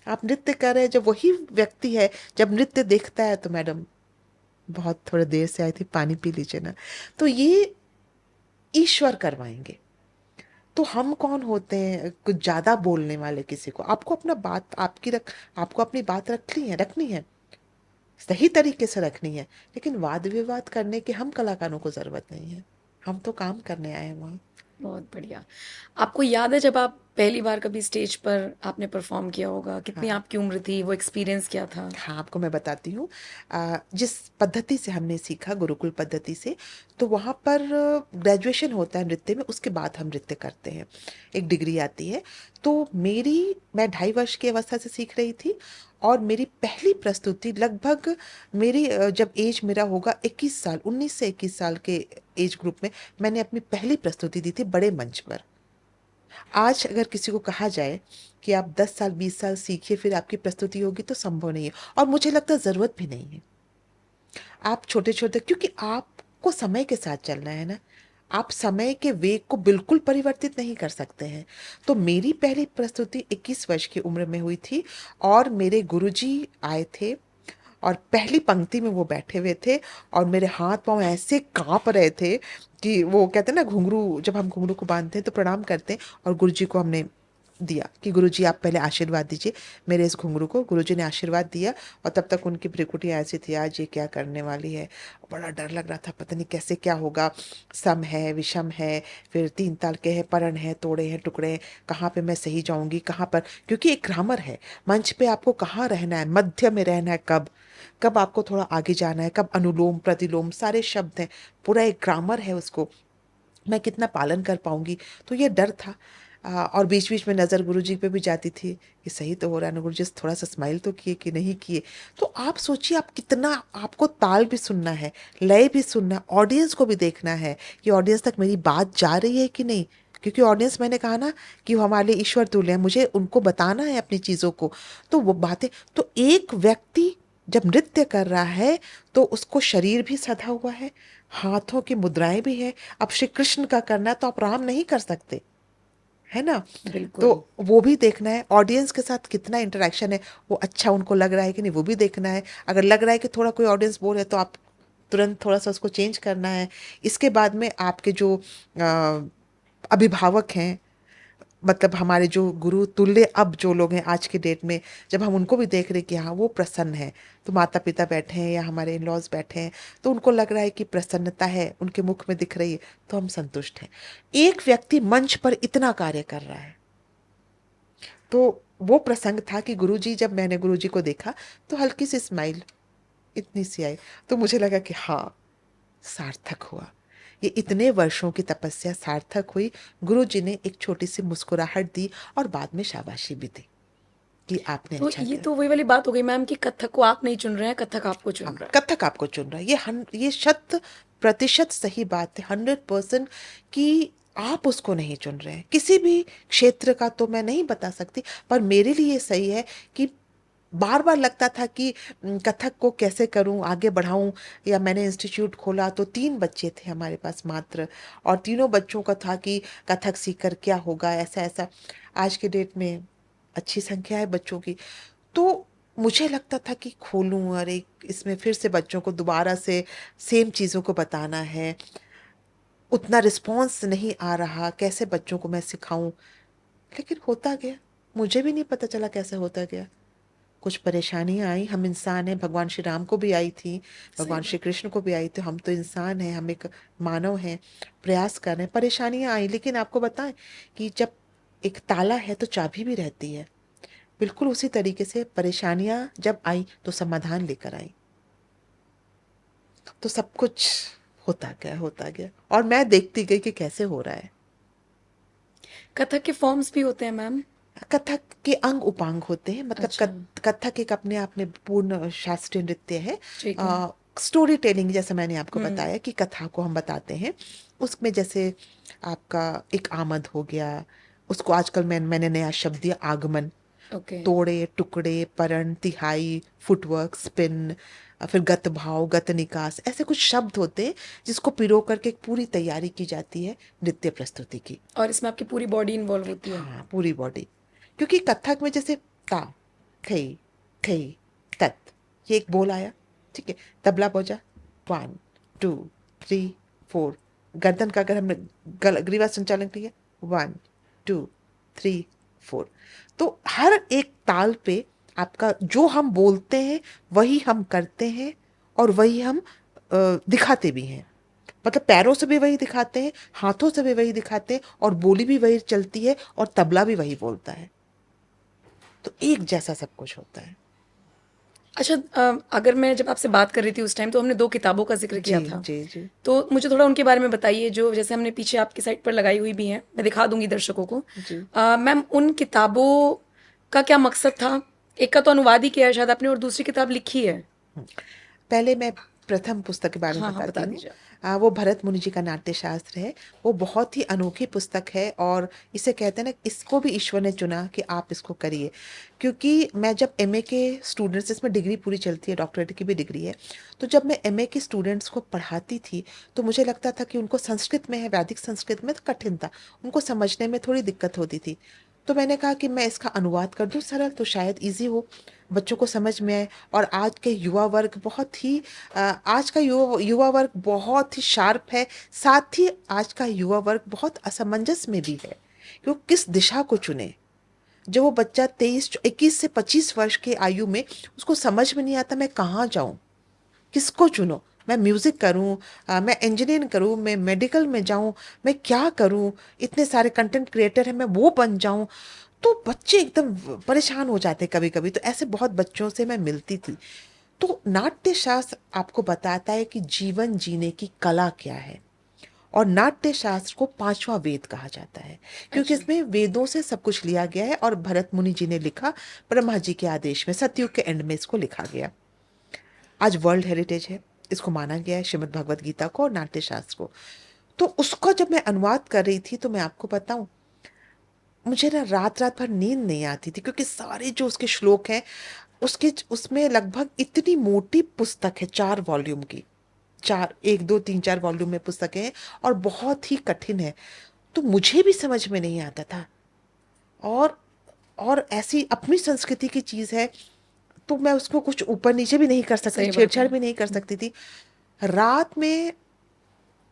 आप नृत्य कर रहे हैं, जब वही व्यक्ति है जब नृत्य देखता है, तो मैडम बहुत थोड़ा देर से आई थी, पानी पी लीजिए ना, तो ये ईश्वर करवाएंगे। तो हम कौन होते हैं कुछ ज्यादा बोलने वाले किसी को? आपको अपना बात आपको अपनी बात रखनी है, सही तरीके से रखनी है। लेकिन वाद विवाद करने के हम कलाकारों को जरूरत नहीं है, हम तो काम करने आए हैं वहाँ। बहुत बढ़िया। आपको याद है जब आप पहली बार कभी स्टेज पर आपने परफॉर्म किया होगा, कितनी हाँ आपकी उम्र थी, वो एक्सपीरियंस क्या था? हाँ, आपको मैं बताती हूँ। जिस पद्धति से हमने सीखा, गुरुकुल पद्धति से, तो वहाँ पर ग्रेजुएशन होता है नृत्य में, उसके बाद हम नृत्य करते हैं, एक डिग्री आती है। तो मैं 2.5 वर्ष की अवस्था से सीख रही थी, और मेरी पहली प्रस्तुति लगभग जब एज मेरा होगा 21 साल, 19 से 21 साल के एज ग्रुप में, मैंने अपनी पहली प्रस्तुति दी थी बड़े मंच पर। आज अगर किसी को कहा जाए कि आप 10 साल 20 साल सीखिए फिर आपकी प्रस्तुति होगी, तो संभव नहीं है, और मुझे लगता है ज़रूरत भी नहीं है। आप छोटे छोटे, क्योंकि आपको समय के साथ चलना है ना, आप समय के वेग को बिल्कुल परिवर्तित नहीं कर सकते हैं। तो मेरी पहली प्रस्तुति 21 वर्ष की उम्र में हुई थी, और मेरे गुरुजी आए थे, और पहली पंक्ति में वो बैठे हुए थे, और मेरे हाथ पांव ऐसे कांप रहे थे कि वो कहते हैं ना, घुंघरू, जब हम घुंघरू को बांधते हैं तो प्रणाम करते हैं, और गुरुजी को हमने दिया कि गुरुजी आप पहले आशीर्वाद दीजिए मेरे इस घुंघरू को। गुरुजी ने आशीर्वाद दिया, और तब तक उनकी भ्रिकुटी ऐसी थी, आज ये क्या करने वाली है। बड़ा डर लग रहा था, पता नहीं कैसे क्या होगा। सम है, विषम है, फिर 3 ताल के हैं, परण है, तोड़े हैं, टुकड़े हैं, कहाँ पे मैं सही जाऊंगी, कहाँ पर, क्योंकि एक ग्रामर है मंच पे, आपको कहाँ रहना है, मध्य में रहना है, कब कब आपको थोड़ा आगे जाना है, कब अनुलोम प्रतिलोम, सारे शब्द हैं, पूरा एक ग्रामर है उसको, मैं कितना पालन कर पाऊंगी। तो ये डर था। और बीच बीच में नज़र गुरुजी पे भी जाती थी कि सही तो हो रहा है ना गुरुजी, थोड़ा सा स्माइल तो किए कि नहीं किए। तो आप सोचिए, आप कितना, आपको ताल भी सुनना है, लय भी सुनना है, ऑडियंस को भी देखना है कि ऑडियंस तक मेरी बात जा रही है कि नहीं, क्योंकि ऑडियंस, मैंने कहा ना कि वो हमारे लिए ईश्वर तुल्य है, मुझे उनको बताना है अपनी चीज़ों को। तो वो बातें, तो एक व्यक्ति जब नृत्य कर रहा है तो उसको शरीर भी सधा हुआ है, हाथों की मुद्राएं भी है। अब श्री कृष्ण का करना है तो आप राम नहीं कर सकते, है ना। तो बिल्कुल। वो भी देखना है, ऑडियंस के साथ कितना इंटरेक्शन है, वो अच्छा उनको लग रहा है कि नहीं, वो भी देखना है। अगर लग रहा है कि थोड़ा कोई ऑडियंस बोर है, तो आप तुरंत थोड़ा सा उसको चेंज करना है। इसके बाद में आपके जो अभिभावक हैं, मतलब हमारे जो गुरु तुल्य अब जो लोग हैं आज के डेट में, जब हम उनको भी देख रहे कि हाँ वो प्रसन्न है, तो माता पिता बैठे हैं या हमारे इन लॉज बैठे हैं, तो उनको लग रहा है कि प्रसन्नता है उनके मुख में दिख रही है, तो हम संतुष्ट हैं। एक व्यक्ति मंच पर इतना कार्य कर रहा है। तो वो प्रसंग था कि गुरुजी, जब मैंने गुरुजी को देखा तो हल्की सी स्माइल इतनी सी आई, तो मुझे लगा कि हाँ, सार्थक हुआ, ये इतने वर्षों की तपस्या सार्थक हुई। गुरुजी ने एक छोटी सी मुस्कुराहट दी, और बाद में शाबाशी भी दी कि आपने तो अच्छा ये किया। तो वही वाली बात हो गई मैम कि कथक को आप नहीं चुन रहे हैं, कथक आपको चुन हाँ, रहा है। कथक आपको चुन रहा है, ये 100% सही बात है, 100% कि आप उसको नहीं चुन रहे हैं। किसी भी क्षेत्र का तो मैं नहीं बता सकती, पर मेरे लिए सही है कि बार बार लगता था कि कथक को कैसे करूं, आगे बढ़ाऊं। या मैंने इंस्टीट्यूट खोला तो 3 बच्चे थे हमारे पास मात्र, और तीनों बच्चों का था कि कथक सीख कर क्या होगा, ऐसा ऐसा। आज के डेट में अच्छी संख्या है बच्चों की। तो मुझे लगता था कि खोलूं, और एक इसमें फिर से बच्चों को दोबारा से सेम चीज़ों को बताना है, उतना रिस्पॉन्स नहीं आ रहा, कैसे बच्चों को मैं सिखाऊं। लेकिन होता गया, मुझे भी नहीं पता चला कैसे होता गया। कुछ परेशानियां आई, हम इंसान हैं, भगवान श्री राम को भी आई थी, सही भगवान श्री बात। कृष्ण को भी आई थी, हम तो इंसान हैं, हम एक मानव हैं, प्रयास कर रहे हैं। परेशानियां आई, लेकिन आपको बताएं कि जब एक ताला है तो चाबी भी रहती है। बिल्कुल उसी तरीके से परेशानियां जब आई तो समाधान लेकर आई। तो सब कुछ होता गया, और मैं देखती गई कि कैसे हो रहा है। कथक के फॉर्म्स भी होते हैं मैम? कथक के अंग उपांग होते हैं, मतलब अच्छा। कथक एक अपने आप में पूर्ण शास्त्रीय नृत्य है। ठीक है। स्टोरी टेलिंग, जैसे मैंने आपको हम्म। बताया कि कथा को हम बताते हैं, उसमें जैसे आपका एक आमद हो गया, उसको आजकल मैंने नया शब्द दिया, आगमन। ओके। तोड़े टुकड़े, परण, तिहाई, फुटवर्क, स्पिन, फिर गत भाव, गत निकास, ऐसे कुछ शब्द होते हैं जिसको पिरो करके एक पूरी तैयारी की जाती है नृत्य प्रस्तुति की। और इसमें आपकी पूरी बॉडी इन्वॉल्व होती है? हाँ, पूरी बॉडी। क्योंकि कथक में जैसे ता, खई, खई, तत, ये एक बोल आया, ठीक है, तबला बजा, 1 2 3 4, गर्दन का अगर हमने ग्रीवा संचालन किया, 1 2 3 4, तो हर एक ताल पे आपका जो हम बोलते हैं वही हम करते हैं, और वही हम दिखाते भी हैं। मतलब पैरों से भी वही दिखाते हैं, हाथों से भी वही दिखाते हैं, और बोली भी वही चलती है, और तबला भी वही बोलता है। तो एक जैसा सब कुछ होता है। अच्छा, अगर मैं जब आपसे बात कर रही थी उस टाइम, तो हमने 2 किताबों का ज़िक्र जी किया था। जी जी तो मुझे थोड़ा उनके बारे में बताइए, जो जैसे हमने पीछे आपकी साइट पर लगाई हुई भी हैं, मैं दिखा दूँगी दर्शकों को। जी। मैम, उन किताबों का क्या मकसद था? एक का तो अनुवाद ही किया है शायद आपने, और दूसरी किताब लिखी है। पहले मैं प्रथम पुस्तक के बारे में हाँ, हाँ, बताती बता हूँ। दीजिए आप। वो भरत मुनि जी का नाट्य शास्त्र है। वो बहुत ही अनोखी पुस्तक है, और इसे कहते हैं ना, इसको भी ईश्वर ने चुना कि आप इसको करिए। क्योंकि मैं जब एमए के स्टूडेंट्स, इसमें डिग्री पूरी चलती है, डॉक्टरेट की भी डिग्री है, तो जब मैं एमए के स्टूडेंट्स को पढ़ाती थी, तो मुझे लगता था कि उनको संस्कृत में है, वैदिक संस्कृत में, तो कठिन था, उनको समझने में थोड़ी दिक्कत होती थी। तो मैंने कहा कि मैं इसका अनुवाद कर दूं सरल, तो शायद इजी हो, बच्चों को समझ में आए। और आज के युवा वर्ग बहुत ही आज का युवा वर्ग बहुत ही शार्प है। साथ ही आज का युवा वर्ग बहुत असमंजस में भी है कि वो किस दिशा को चुने। जब वो बच्चा 21 से 25 वर्ष की आयु में, उसको समझ में नहीं आता मैं कहाँ जाऊं, किसको चुनो, मैं म्यूजिक करूं, मैं इंजीनियरिंग करूं, मैं मेडिकल में जाऊं, मैं क्या करूं, इतने सारे कंटेंट क्रिएटर हैं, मैं वो बन जाऊं। तो बच्चे एकदम परेशान हो जाते कभी कभी। तो ऐसे बहुत बच्चों से मैं मिलती थी। तो नाट्य शास्त्र आपको बताता है कि जीवन जीने की कला क्या है। और नाट्य शास्त्र को पांचवा वेद कहा जाता है, क्योंकि अच्छा। इसमें वेदों से सब कुछ लिया गया है, और भरत मुनि जी ने लिखा, ब्रह्मा जी के आदेश में, सतयुग के एंड में इसको लिखा गया। आज वर्ल्ड हेरिटेज है, इसको माना गया है, श्रीमद् भगवत गीता को और नाट्य शास्त्र को। तो उसको जब मैं अनुवाद कर रही थी, तो मैं आपको बताऊं, मुझे ना रात रात भर नींद नहीं आती थी, क्योंकि सारे जो उसके श्लोक हैं, उसके उसमें लगभग इतनी मोटी पुस्तक है, 4 वॉल्यूम की, 1 2 3 4 वॉल्यूम में पुस्तकें हैं, और बहुत ही कठिन है। तो मुझे भी समझ में नहीं आता था। और और ऐसी अपनी संस्कृति की चीज है, तो मैं उसको कुछ ऊपर नीचे भी नहीं कर सकती, सही बात है। छेड़छाड़ भी नहीं कर सकती थी। रात में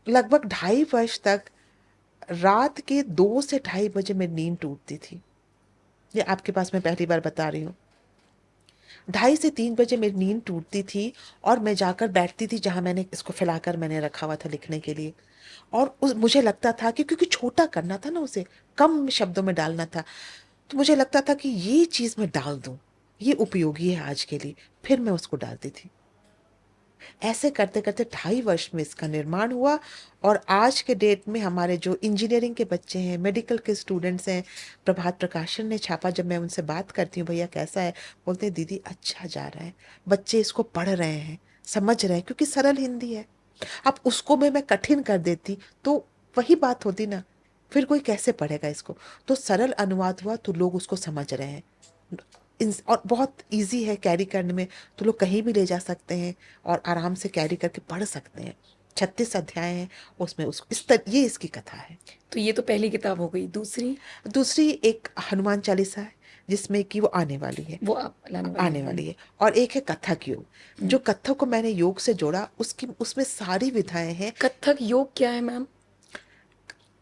लगभग 2.5 वर्ष तक, रात के 2 से 2:30 बजे में नींद टूटती थी। ये आपके पास मैं पहली बार बता रही हूँ। 2:30 से 3 बजे मेरी नींद टूटती थी, और मैं जाकर बैठती थी जहां मैंने इसको फैलाकर मैंने रखा हुआ था लिखने के लिए। और मुझे लगता था कि, क्योंकि छोटा करना था ना, उसे कम शब्दों में डालना था, तो मुझे लगता था कि ये चीज मैं डाल दूं, ये उपयोगी है आज के लिए। फिर मैं उसको डालती थी। ऐसे करते करते 2.5 वर्ष में इसका निर्माण हुआ। और आज के डेट में हमारे जो इंजीनियरिंग के बच्चे हैं, मेडिकल के स्टूडेंट्स हैं, प्रभात प्रकाशन ने छापा। जब मैं उनसे बात करती हूँ, भैया कैसा है, बोलते हैं दीदी अच्छा जा रहा है, बच्चे इसको पढ़ रहे हैं, समझ रहे हैं, क्योंकि सरल हिंदी है। अब उसको मैं कठिन कर देती, तो वही बात होती ना, फिर कोई कैसे पढ़ेगा इसको। तो सरल अनुवाद हुआ, तो लोग उसको समझ रहे हैं। और बहुत इजी है कैरी करने में, तो लोग कहीं भी ले जा सकते हैं, और आराम से कैरी करके पढ़ सकते हैं। 36 अध्याय हैं उसमें। ये इसकी कथा है। तो ये तो पहली किताब हो गई। दूसरी? दूसरी एक हनुमान चालीसा है, जिसमें कि वो आने वाली है। वो आप लाने वाली आने हैं। वाली है। और एक है कथक योग, जो कथक को मैंने योग से जोड़ा, उसकी उसमें सारी विधाएं हैं। कथक योग क्या है मैम?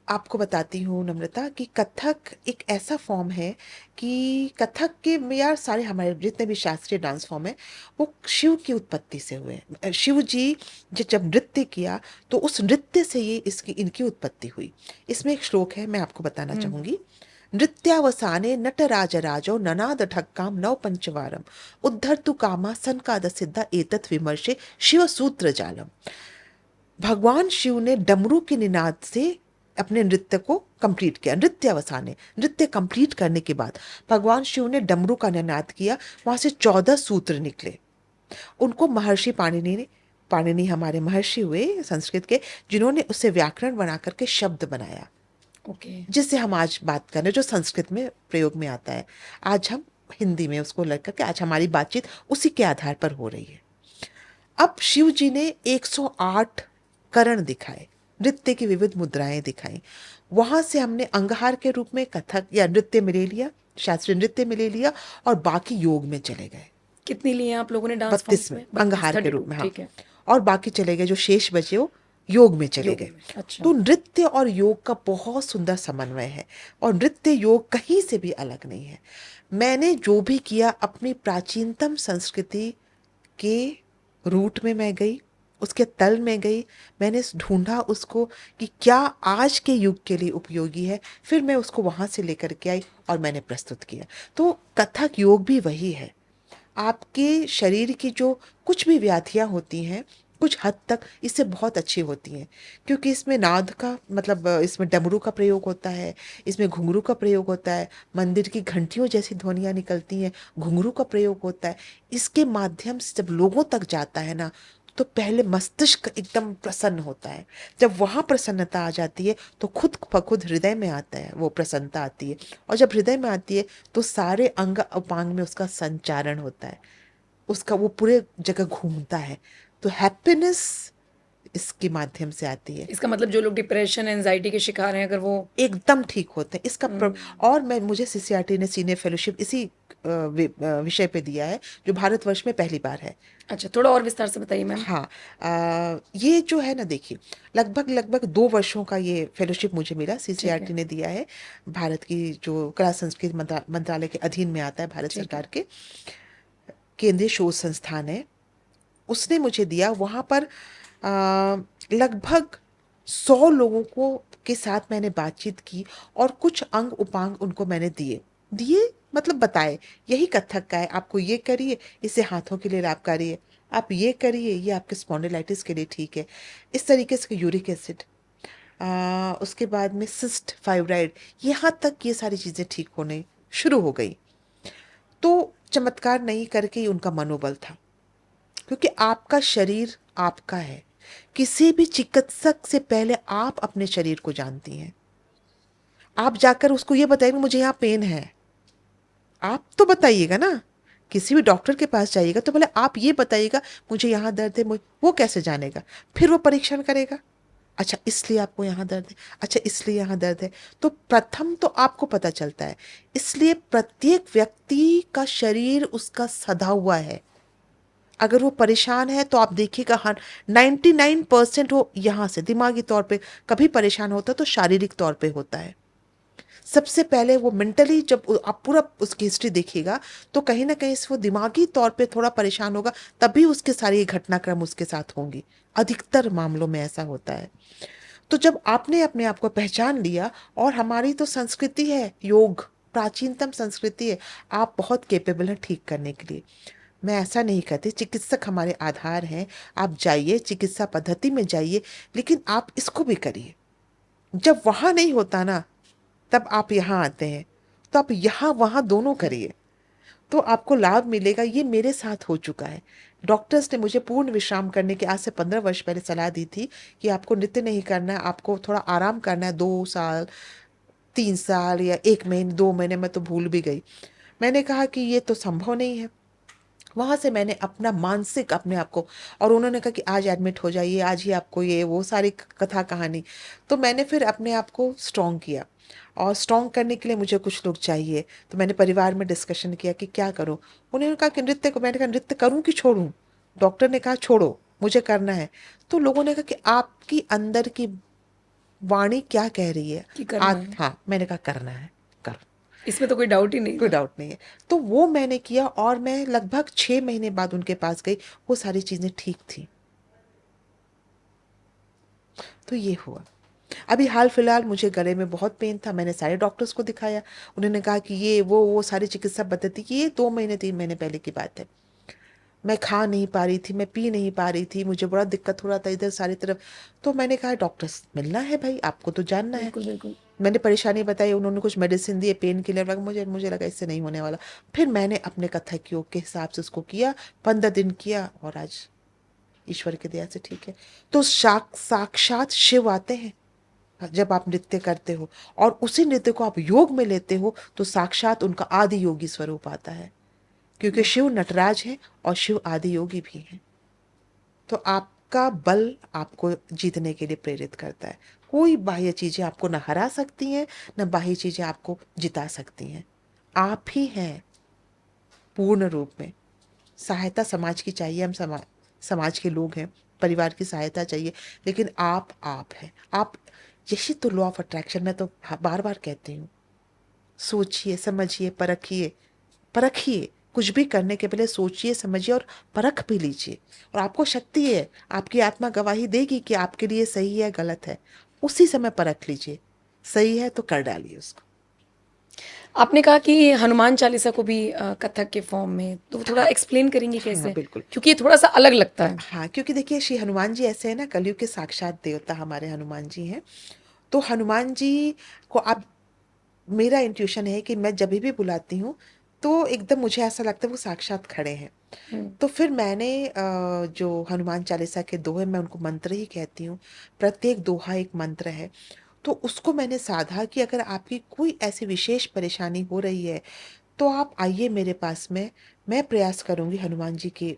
आपको बताती हूँ नम्रता, कि कथक एक ऐसा फॉर्म है कि कथक के में यार सारे हमारे जितने भी शास्त्रीय डांस फॉर्म है, वो शिव की उत्पत्ति से हुए हैं। शिव जी जब नृत्य किया, तो उस नृत्य से ये इनकी उत्पत्ति हुई। इसमें एक श्लोक है, मैं आपको बताना चाहूंगी। नृत्यावसाने नटराजराजो ननाद ठक्काम नव पंचवारम उद्धर्तु कामा सनकाद सिद्धा एतत् विमर्शे शिव सूत्र जालम। भगवान शिव ने डमरू के निनाद से अपने नृत्य को कंप्लीट किया। नृत्य अवसाने, नृत्य कंप्लीट करने के बाद भगवान शिव ने डमरू का निनाद किया, वहां से 14 सूत्र निकले। उनको महर्षि पाणिनि हमारे महर्षि हुए संस्कृत के, जिन्होंने उससे व्याकरण बना करके शब्द बनाया, ओके। जिससे हम आज बात कर रहे हैं, जो संस्कृत में प्रयोग में आता है। आज हम हिंदी में उसको लग करके आज हमारी बातचीत उसी के आधार पर हो रही है। अब शिव जी ने 108 करण दिखाए, नृत्य की विविध मुद्राएं दिखाई। वहां से हमने अंगहार के रूप में कथक या नृत्य में ले लिया, शास्त्रीय नृत्य में ले लिया, और बाकी योग में चले गए। कितनी लिए हैं आप लोगों ने डांस 32 फॉर्म्स में में? 32, अंगहार के 32, रूप में, हाँ। ठीक है। और बाकी चले गए जो शेष बचे, वो योग में चले योग गए। में, अच्छा। तो नृत्य और योग का बहुत सुंदर समन्वय है, और नृत्य योग कहीं से भी अलग नहीं है। मैंने जो भी किया, अपनी प्राचीनतम संस्कृति के रूट में मैं गई, उसके तल में गई, मैंने ढूंढा उसको कि क्या आज के युग के लिए उपयोगी है, फिर मैं उसको वहाँ से लेकर के आई और मैंने प्रस्तुत किया। तो कथक योग भी वही है। आपके शरीर की जो कुछ भी व्याधियाँ होती हैं, कुछ हद तक इससे बहुत अच्छी होती हैं, क्योंकि इसमें नाद का मतलब इसमें डमरू का प्रयोग होता है, इसमें घुंघरू का प्रयोग होता है, मंदिर की घंटियों जैसी ध्वनियाँ निकलती हैं, घुंघरू का प्रयोग होता है। इसके माध्यम से जब लोगों तक जाता है ना, तो पहले मस्तिष्क एकदम प्रसन्न होता है। जब वहाँ प्रसन्नता आ जाती है तो खुद ब खुद हृदय में आता है, वो प्रसन्नता आती है। और जब हृदय में आती है तो सारे अंग उपांग में उसका संचारण होता है, उसका वो पूरे जगह घूमता है। तो हैप्पीनेस इसके माध्यम से आती है। इसका मतलब जो लोग डिप्रेशन एंजाइटी के शिकार हैं, अगर वो एकदम ठीक होते हैं और मैं मुझे सीसीआरटी ने सीनियर फेलोशिप इसी विषय पे दिया है, जो भारतवर्ष में पहली बार है। अच्छा, थोड़ा और विस्तार से बताइए मैम। हाँ, ये जो है ना, देखिए, लगभग लगभग 2 वर्षों का ये फेलोशिप मुझे मिला, ठीक है। सीसीआरटी ने दिया है। भारत की जो कला संस्कृति मंत्रालय के अधीन में आता है, भारत ठीक है। सरकार के केंद्रीय शोध संस्थान है, उसने मुझे दिया। वहाँ पर लगभग 100 लोगों को के साथ मैंने बातचीत की और कुछ अंग उपांग उनको मैंने दिए दिए मतलब बताए, यही कथक का है, आपको ये करिए, इससे हाथों के लिए लाभकारी है, आप ये करिए, ये आपके स्पॉन्डिलाइटिस के लिए ठीक है। इस तरीके से यूरिक एसिड, उसके बाद में सिस्ट फाइब्राइड, यहाँ तक ये सारी चीज़ें ठीक होने शुरू हो गई। तो चमत्कार नहीं करके ही उनका मनोबल था, क्योंकि आपका शरीर आपका है। किसी भी चिकित्सक से पहले आप अपने शरीर को जानती हैं। आप जाकर उसको ये बताएंगे मुझे यहाँ पेन है, आप तो बताइएगा ना। किसी भी डॉक्टर के पास जाइएगा तो पहले आप ये बताइएगा मुझे यहाँ दर्द है, वो कैसे जानेगा? फिर वो परीक्षण करेगा, अच्छा इसलिए आपको यहाँ दर्द है, अच्छा इसलिए यहाँ दर्द है। तो प्रथम तो आपको पता चलता है। इसलिए प्रत्येक व्यक्ति का शरीर उसका सधा हुआ है। अगर वो परेशान है तो आप देखिएगा, हाँ, 99% वो यहाँ से दिमागी तौर पे कभी परेशान होता तो शारीरिक तौर पे होता है। सबसे पहले वो मेंटली, जब आप पूरा उसकी हिस्ट्री देखिएगा तो कहीं ना कहीं से वो दिमागी तौर पे थोड़ा परेशान होगा, तभी उसके सारे घटनाक्रम उसके साथ होंगी। अधिकतर मामलों में ऐसा होता है। तो जब आपने अपने आप को पहचान लिया, और हमारी तो संस्कृति है योग, प्राचीनतम संस्कृति है, आप बहुत केपेबल हैं ठीक करने के लिए। मैं ऐसा नहीं कहती, चिकित्सक हमारे आधार हैं, आप जाइए चिकित्सा पद्धति में जाइए, लेकिन आप इसको भी करिए। जब वहाँ नहीं होता ना, तब आप यहाँ आते हैं, तो आप यहाँ वहाँ दोनों करिए, तो आपको लाभ मिलेगा। ये मेरे साथ हो चुका है। डॉक्टर्स ने मुझे पूर्ण विश्राम करने की आज से 15 वर्ष पहले सलाह दी थी कि आपको नृत्य नहीं करना है, आपको थोड़ा आराम करना है, 2 साल 3 साल या 1 महीने 2 महीने, मैं तो भूल भी गई। मैंने कहा कि ये तो संभव नहीं है। वहाँ से मैंने अपना मानसिक अपने आप को, और उन्होंने कहा कि आज एडमिट हो जाइए, आज ही आपको ये वो सारी कथा कहानी। तो मैंने फिर अपने आप को स्ट्रॉन्ग किया, और स्ट्रॉन्ग करने के लिए मुझे कुछ लोग चाहिए। तो मैंने परिवार में डिस्कशन किया कि क्या करूँ। उन्होंने कहा कि नृत्य को। मैंने कहा नृत्य करूँ कि छोड़ूं? डॉक्टर ने कहा छोड़ो, मुझे करना है। तो लोगों ने कहा कि आपकी अंदर की वाणी क्या कह रही है? कि करना है। हाँ, मैंने कहा करना है, करो, इसमें तो कोई डाउट ही नहीं कोई था। डाउट नहीं है। तो वो मैंने किया, और मैं लगभग 6 महीने बाद उनके पास गई, वो सारी चीज़ें ठीक थी। तो ये हुआ। अभी हाल फिलहाल मुझे गले में बहुत पेन था, मैंने सारे डॉक्टर्स को दिखाया। उन्होंने कहा कि ये वो सारी चिकित्सा पद्धति की, ये 2 महीने 3 महीने पहले की बात है। मैं खा नहीं पा रही थी, मैं पी नहीं पा रही थी, मुझे बड़ा दिक्कत हो रहा था इधर सारी तरफ। तो मैंने कहा डॉक्टर्स मिलना है भाई, आपको तो जानना है। बिल्कुल बिल्कुल। मैंने परेशानी बताई, उन्होंने कुछ मेडिसिन दिए, पेन किलर वगैरह। मुझे लगा इससे नहीं होने वाला। फिर मैंने अपने कथक योग के हिसाब से उसको किया, 15 दिन किया, और आज ईश्वर की दया से ठीक है। तो साक्षात शिव आते हैं जब आप नृत्य करते हो, और उसी नृत्य को आप योग में लेते हो, तो साक्षात उनका आदि योगी स्वरूप आता है, क्योंकि शिव नटराज है और शिव आदि योगी भी हैं। तो आपका बल आपको जीतने के लिए प्रेरित करता है। कोई बाह्य चीजें आपको न हरा सकती हैं, न बाह्य चीजें आपको जिता सकती हैं। आप ही हैं पूर्ण रूप में। सहायता समाज की चाहिए, हम समाज के लोग हैं, परिवार की सहायता चाहिए, लेकिन आप हैं। आप, यही तो लॉ ऑफ अट्रैक्शन, मैं तो बार बार कहती हूँ। सोचिए, समझिए, परखिए, परखिए, कुछ भी करने के पहले सोचिए, समझिए और परख भी लीजिए। और आपको शक्ति है, आपकी आत्मा गवाही देगी कि आपके लिए सही है गलत है। उसी समय परख लीजिए, सही है तो कर डालिए उसको। आपने कहा कि हनुमान चालीसा को भी कथक के फॉर्म में, तो थोड़ा हाँ, एक्सप्लेन करेंगी हाँ कैसे? बिल्कुल। क्योंकि ये थोड़ा सा अलग लगता है। हाँ, क्योंकि देखिए श्री हनुमान जी ऐसे हैं ना, कलयुग के साक्षात देवता हमारे हनुमान जी हैं। तो हनुमान जी को आप, मेरा इंट्यूशन है कि मैं जब भी बुलाती हूँ तो एकदम मुझे ऐसा लगता है वो साक्षात खड़े हैं। हम्म, तो फिर मैंने जो हनुमान चालीसा के दोहे, मैं उनको मंत्र ही कहती हूँ, प्रत्येक दोहा एक मंत्र है। तो उसको मैंने साधा कि अगर आपकी कोई ऐसी विशेष परेशानी हो रही है तो आप आइए मेरे पास में, मैं प्रयास करूंगी हनुमान जी के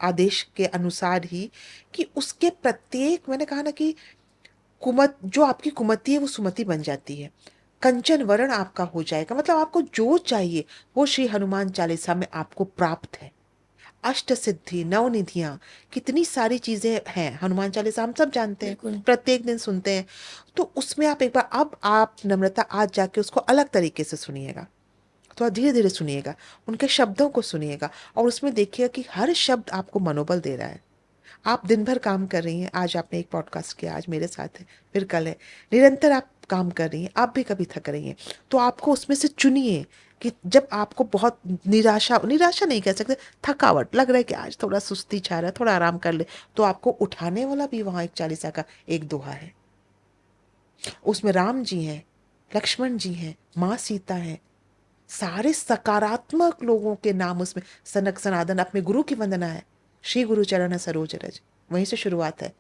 आदेश के अनुसार ही कि उसके प्रत्येक, मैंने कहा ना कि कुमत, जो आपकी कुमति है वो सुमति बन जाती है, कंचन वरण आपका हो जाएगा। मतलब आपको जो चाहिए वो श्री हनुमान चालीसा में आपको प्राप्त है। अष्ट सिद्धि, नवनिधियां, कितनी सारी चीजें हैं हनुमान चालीसा, हम सब जानते हैं, बिल्कुल। प्रत्येक दिन सुनते हैं। तो उसमें आप एक बार, अब आप नम्रता आज जाके उसको अलग तरीके से सुनिएगा, थोड़ा धीरे धीरे सुनिएगा, उनके शब्दों को सुनिएगा और उसमें देखिएगा कि हर शब्द आपको मनोबल दे रहा है। आप दिन भर काम कर रही हैं, आज आपने एक पॉडकास्ट किया, आज मेरे साथ है, फिर कल है, निरंतर आप काम कर रही हैं, आप भी कभी थक रही हैं। तो आपको उसमें से चुनिए कि जब आपको बहुत निराशा, निराशा नहीं कह सकते, थकावट लग रहा है कि आज थोड़ा सुस्ती छा रहा है, थोड़ा आराम कर ले, तो आपको उठाने वाला भी वहाँ एक चालीसा का एक दोहा है। उसमें राम जी हैं, लक्ष्मण जी हैं, माँ सीता है, सारे सकारात्मक लोगों के नाम उसमें, सनक सनातन, अपने गुरु की वंदना है, श्री गुरु चरण सरोज रज, वहीं से शुरुआत है।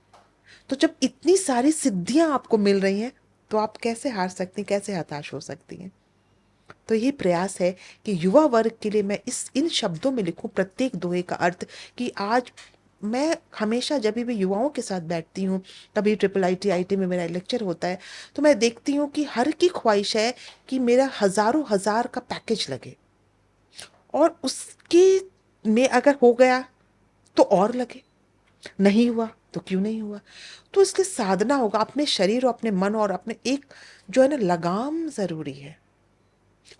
तो जब इतनी सारी सिद्धियां आपको मिल रही हैं तो आप कैसे हार सकती, कैसे हताश हो सकती हैं? तो ये प्रयास है कि युवा वर्ग के लिए मैं इस इन शब्दों में लिखूं प्रत्येक दोहे का अर्थ, कि आज मैं हमेशा जब भी युवाओं के साथ बैठती हूँ, कभी ट्रिपल IIT में मेरा लेक्चर होता है, तो मैं देखती हूँ कि हर की ख्वाहिश है कि मेरा हजारों हजार का पैकेज लगे, और उसके में अगर हो गया तो और लगे, नहीं हुआ तो क्यों नहीं हुआ। तो इसलिए साधना होगा, अपने शरीर और अपने मन और अपने एक जो है ना लगाम जरूरी है।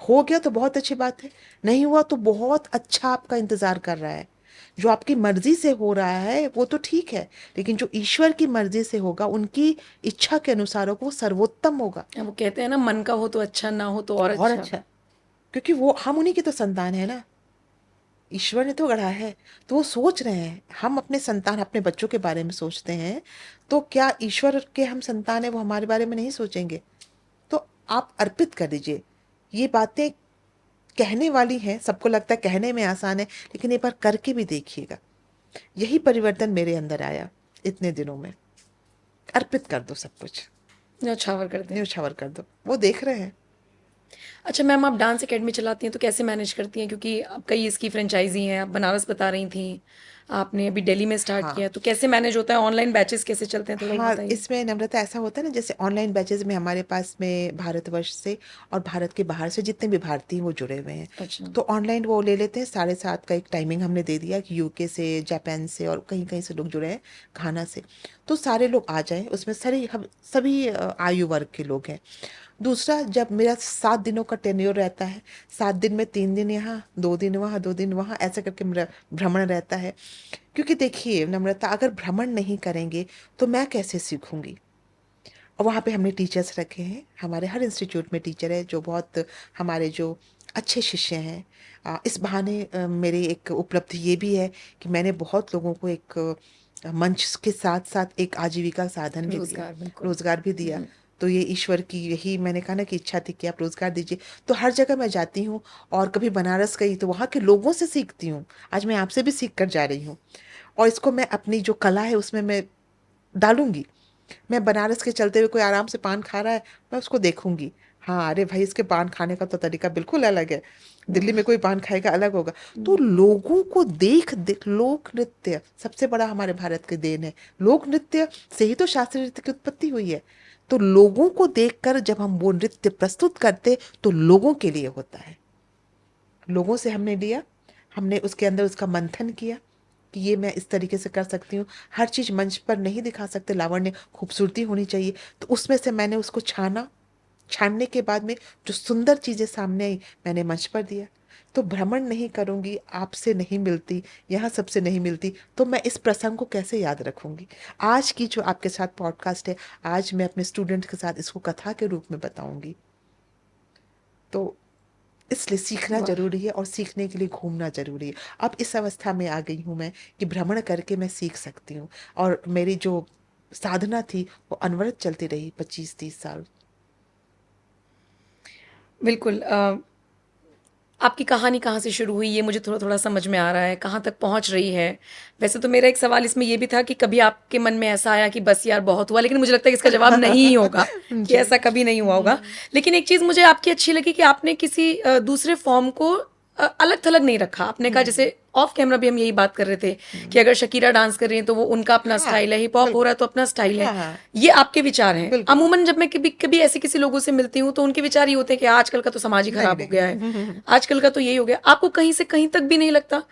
हो गया तो बहुत अच्छी बात है, नहीं हुआ तो बहुत अच्छा आपका इंतजार कर रहा है। जो आपकी मर्जी से हो रहा है वो तो ठीक है, लेकिन जो ईश्वर की मर्जी से होगा, उनकी इच्छा के अनुसार होगा, वो सर्वोत्तम होगा। वो कहते हैं ना, मन का हो तो अच्छा, ना हो तो और और अच्छा। अच्छा, क्योंकि वो हम उन्हीं की तो संतान है ना, ईश्वर ने तो गढ़ा है। तो वो सोच रहे हैं, हम अपने संतान, अपने बच्चों के बारे में सोचते हैं, तो क्या ईश्वर के हम संतान है वो हमारे बारे में नहीं सोचेंगे? तो आप अर्पित कर दीजिए। ये बातें कहने वाली हैं, सबको लगता है कहने में आसान है, लेकिन एक बार करके भी देखिएगा। यही परिवर्तन मेरे अंदर आया इतने दिनों में। अर्पित कर दो सब कुछ, न्यौछावर कर दें। न्यौछावर कर दो, वो देख रहे हैं। अच्छा मैम, आप डांस एकेडमी चलाती हैं तो कैसे मैनेज करती हैं? क्योंकि अब कई इसकी फ्रेंचाइजी हैं, आप बनारस बता रही थी, आपने अभी दिल्ली में स्टार्ट हाँ, किया, तो कैसे मैनेज होता है? ऑनलाइन बैचेस कैसे चलते हैं, थोड़ा वो हाँ, बताइए। इसमें नम्रता ऐसा होता है ना, जैसे ऑनलाइन बैचेज में हमारे पास में भारतवर्ष से और भारत के बाहर से जितने भी भारतीय हैं वो जुड़े हुए हैं। अच्छा। तो ऑनलाइन वो ले लेते हैं, 7:30 का एक टाइमिंग हमने दे दिया कि UK से, जापान से और कहीं कहीं से लोग जुड़े हैं, घाना से। तो सारे लोग आ जाएं, उसमें सारी हम सभी आयु वर्ग के लोग हैं। दूसरा, जब मेरा 7 दिनों का टेन्योर रहता है, 7 दिन में 3 दिन यहाँ, 2 दिन वहाँ, 2 दिन वहाँ, ऐसे करके मेरा भ्रमण रहता है। क्योंकि देखिए नम्रता, अगर भ्रमण नहीं करेंगे तो मैं कैसे सीखूंगी? और वहाँ पे हमने टीचर्स रखे हैं, हमारे हर इंस्टीट्यूट में टीचर है जो बहुत हमारे जो अच्छे शिष्य हैं। इस बहाने मेरी एक उपलब्धि ये भी है कि मैंने बहुत लोगों को एक मंच के साथ साथ एक आजीविका साधन भी दिया, रोजगार, बिल्कुल। रोजगार भी दिया। तो ये ईश्वर की, यही मैंने कहा ना कि इच्छा थी कि आप रोजगार दीजिए। तो हर जगह मैं जाती हूँ, और कभी बनारस गई तो वहाँ के लोगों से सीखती हूँ। आज मैं आपसे भी सीख कर जा रही हूँ, और इसको मैं अपनी जो कला है उसमें मैं डालूंगी। मैं बनारस के चलते हुए कोई आराम से पान खा रहा है, मैं उसको देखूंगी, हाँ अरे भाई इसके पान खाने का तो तरीका बिल्कुल अलग है, दिल्ली में कोई पान खाएगा अलग होगा। तो लोगों को देख देख, लोक नृत्य सबसे बड़ा हमारे भारत के देन है। लोक नृत्य से ही तो शास्त्रीय नृत्य की उत्पत्ति हुई है। तो लोगों को देखकर जब हम वो नृत्य प्रस्तुत करते तो लोगों के लिए होता है, लोगों से हमने लिया, हमने उसके अंदर उसका मंथन किया कि ये मैं इस तरीके से कर सकती हूँ। हर चीज़ मंच पर नहीं दिखा सकते, लावण्य खूबसूरती होनी चाहिए। तो उसमें से मैंने उसको छाना, छानने के बाद में जो सुंदर चीज़ें सामने आई मैंने मंच पर दिया। तो भ्रमण नहीं करूँगी, आपसे नहीं मिलती, यहाँ सबसे नहीं मिलती, तो मैं इस प्रसंग को कैसे याद रखूँगी? आज की जो आपके साथ पॉडकास्ट है, आज मैं अपने स्टूडेंट के साथ इसको कथा के रूप में बताऊँगी। तो इसलिए सीखना वाह। ज़रूरी है और सीखने के लिए घूमना ज़रूरी है। अब इस अवस्था में आ गई हूँ मैं कि भ्रमण करके मैं सीख सकती हूँ, और मेरी जो साधना थी वो अनवरत चलती रही 25-30 साल। बिल्कुल। आपकी कहानी कहाँ से शुरू हुई ये मुझे थोड़ा थोड़ा समझ में आ रहा है, कहाँ तक पहुँच रही है। वैसे तो मेरा एक सवाल इसमें ये भी था कि कभी आपके मन में ऐसा आया कि बस यार बहुत हुआ, लेकिन मुझे लगता है कि इसका जवाब नहीं होगा, कि जी। ऐसा कभी नहीं हुआ होगा। लेकिन एक चीज़ मुझे आपकी अच्छी लगी कि आपने किसी दूसरे फॉर्म को अलग थलग नहीं रखा। आपने कहा, जैसे ऑफ कैमरा भी हम यही बात कर रहे थे कि अगर शकीरा डांस कर रही है तो वो उनका अपना हाँ, स्टाइल है, हिप हॉप हो बिल्कुल। रहा है तो अपना स्टाइल है। हाँ, ये आपके विचार हैं। बिल्कुल। अमूमन जब मैं कभी कभी ऐसे किसी लोगों से मिलती हूँ तो उनके विचार ये होते हैं कि आजकल का तो समाज ही नहीं, खराब हो गया है, नहीं। आजकल का तो यही हो गया। आपको कहीं से कहीं तक भी नहीं लगता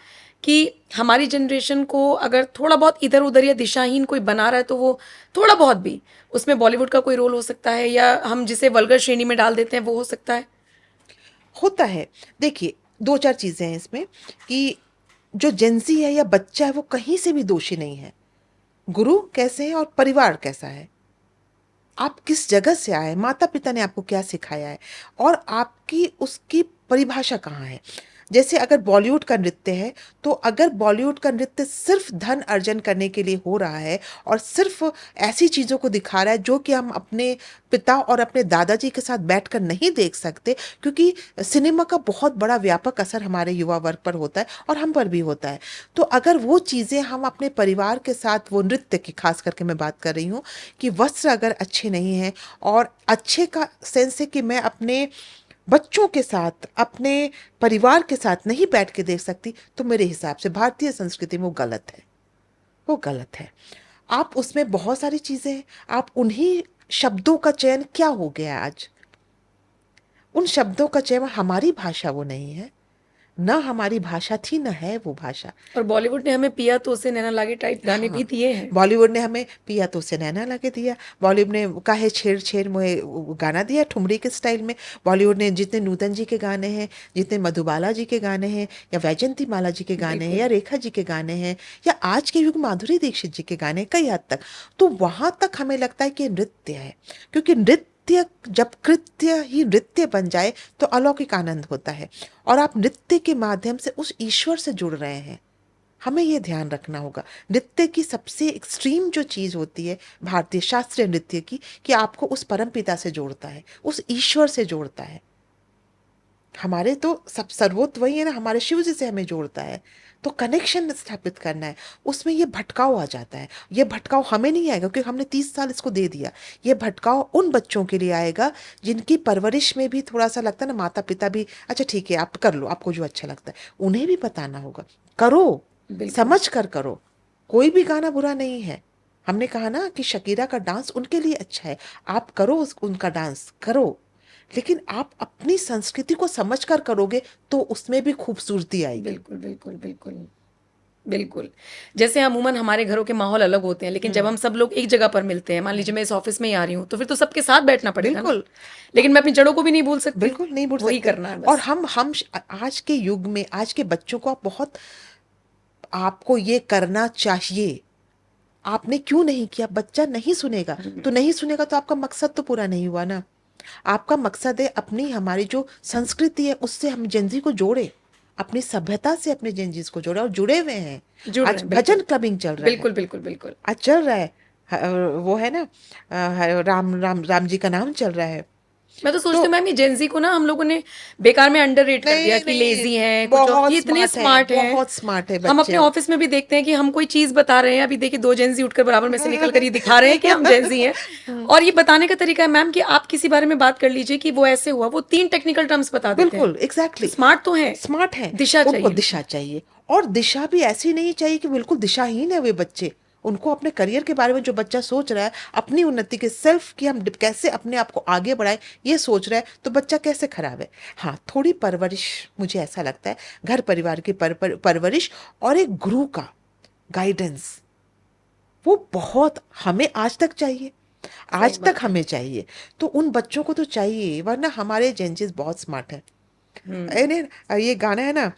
कि हमारी जनरेशन को अगर थोड़ा बहुत इधर उधर या दिशाहीन कोई बना रहा है तो वो थोड़ा बहुत भी उसमें बॉलीवुड का कोई रोल हो सकता है, या हम जिसे वल्गर श्रेणी में डाल देते हैं वो हो सकता है? होता है। देखिए, 2-4 चीज़ें हैं इसमें कि जो जेनज़ी है या बच्चा है वो कहीं से भी दोषी नहीं है। गुरु कैसे हैं और परिवार कैसा है, आप किस जगह से आए, माता-पिता ने आपको क्या सिखाया है, और आपकी उसकी परिभाषा कहाँ है। जैसे अगर बॉलीवुड का नृत्य है, तो अगर बॉलीवुड का नृत्य सिर्फ़ धन अर्जन करने के लिए हो रहा है और सिर्फ़ ऐसी चीज़ों को दिखा रहा है जो कि हम अपने पिता और अपने दादाजी के साथ बैठकर नहीं देख सकते, क्योंकि सिनेमा का बहुत बड़ा व्यापक असर हमारे युवा वर्ग पर होता है और हम पर भी होता है। तो अगर वो चीज़ें हम अपने परिवार के साथ, वो नृत्य की ख़ास करके मैं बात कर रही हूँ, कि वस्त्र अगर अच्छे नहीं हैं, और अच्छे का सेंस है कि मैं अपने बच्चों के साथ, अपने परिवार के साथ नहीं बैठ के देख सकती, तो मेरे हिसाब से भारतीय संस्कृति में वो गलत है, वो गलत है। आप उसमें बहुत सारी चीज़ें हैं, आप उन्हीं शब्दों का चयन क्या हो गया आज? उन शब्दों का चयन, हमारी भाषा वो नहीं है, ना हमारी भाषा थी, ना है वो भाषा। और बॉलीवुड ने हमें पिया तो उसे नैना लागे टाइप गाने भी हाँ, दिए हैं। बॉलीवुड ने हमें पिया तो उसे नैना लगे दिया, बॉलीवुड ने काहे छेड़ छेड़ मोहे वो गाना दिया ठुमरी के स्टाइल में। बॉलीवुड ने जितने नूतन जी के गाने हैं, जितने मधुबाला जी के गाने हैं, या वैजयंती माला जी के गाने हैं, या बिल्कुल। रेखा जी के गाने हैं, या आज के युग माधुरी दीक्षित जी के गाने हैं, कई हद तक तो वहाँ तक हमें लगता है कि ये नृत्य है, क्योंकि नृत्य जब कृत्य ही नृत्य बन जाए तो अलौकिक आनंद होता है, और आप नृत्य के माध्यम से उस ईश्वर से जुड़ रहे हैं। हमें ये ध्यान रखना होगा। नृत्य की सबसे एक्सट्रीम जो चीज़ होती है भारतीय शास्त्रीय नृत्य की, कि आपको उस परमपिता से जोड़ता है, उस ईश्वर से जोड़ता है। हमारे तो सब सर्वोत्त वही है ना, हमारे शिव जी से हमें जोड़ता है। तो कनेक्शन स्थापित करना है, उसमें ये भटकाव आ जाता है। ये भटकाव हमें नहीं आएगा क्योंकि हमने 30 साल इसको दे दिया। ये भटकाव उन बच्चों के लिए आएगा जिनकी परवरिश में भी थोड़ा-सा लगता है ना, माता-पिता भी अच्छा ठीक है आप कर लो, आपको जो अच्छा लगता है। उन्हें भी बताना होगा, करो, बिल्कुल। समझ कर करो। कोई भी गाना बुरा नहीं है। हमने कहा ना कि शकीरा का डांस उनके लिए अच्छा है। आप करो उनका डांस, करो। लेकिन आप अपनी संस्कृति को समझकर करोगे तो उसमें भी खूबसूरती आएगी। बिल्कुल, बिल्कुल, बिल्कुल, बिल्कुल। जैसे अमूमन हमारे घरों के माहौल अलग होते हैं, लेकिन जब हम सब लोग एक जगह पर मिलते हैं, मान लीजिए मैं इस ऑफिस में ही आ रही हूँ, तो फिर तो सबके साथ बैठना पड़ेगा ना। बिल्कुल, लेकिन मैं अपनी जड़ों को भी नहीं भूल सकती, बिल्कुल नहीं भूल वही सकते। करना है और बस। आज के युग में, आज के बच्चों को आप बहुत, आपको ये करना चाहिए। आपने क्यों नहीं किया? बच्चा नहीं सुनेगा, तो नहीं सुनेगा तो आपका मकसद तो पूरा नहीं हुआ ना। आपका मकसद है अपनी, हमारी जो संस्कृति है उससे हम जेनजी को जोड़े, अपनी सभ्यता से अपने जेनजीज को जोड़े, और जुड़े हुए हैं। जुड़ रहे आज हैं, भजन बिल्कुल। क्लबिंग चल रहा है, बिल्कुल, बिल्कुल, बिल्कुल। आज चल रहा है। वो है ना, राम राम राम जी का नाम चल रहा है। मैं तो सोचती तो हूँ मैम, ये जेनज़ी को ना हम लोगों ने बेकार में अंडररेट कर दिया नहीं कि नहीं, लेज़ी हैं, कुछ और, बहुत ये इतने स्मार्ट है, स्मार्ट हैं। बहुत स्मार्ट है हम अपने बच्चे। ऑफिस में भी देखते हैं कि हम कोई चीज़ बता रहे हैं, अभी देखिए 2 जेनज़ी उठकर बराबर में से निकल कर ये दिखा रहे हैं कि हम जेनज़ी हैं। और ये बताने का तरीका है मैम कि आप किसी बारे में बात कर लीजिए कि वो ऐसे हुआ, वो 3 टेक्निकल टर्म्स बता देते हैं। बिल्कुल तो एग्जैक्टली, स्मार्ट तो हैं, स्मार्ट है। दिशा उनको चाहिए दिशा उनको। चाहिए, और दिशा भी ऐसी नहीं चाहिए कि बिल्कुल दिशाहीन है वे बच्चे। उनको अपने करियर के बारे में, जो बच्चा सोच रहा है अपनी उन्नति के, सेल्फ की हम कैसे अपने आप को आगे बढ़ाएं, ये सोच रहा है, तो बच्चा कैसे खराब है। हाँ, थोड़ी परवरिश, मुझे ऐसा लगता है घर परिवार की परवरिश और एक गुरु का गाइडेंस, वो बहुत हमें आज तक चाहिए, सही आज तक बात है। हमें चाहिए। तो उन बच्चों को तो चाहिए, वरना हमारे जेंजिस बहुत स्मार्ट है, ये गाना है ना,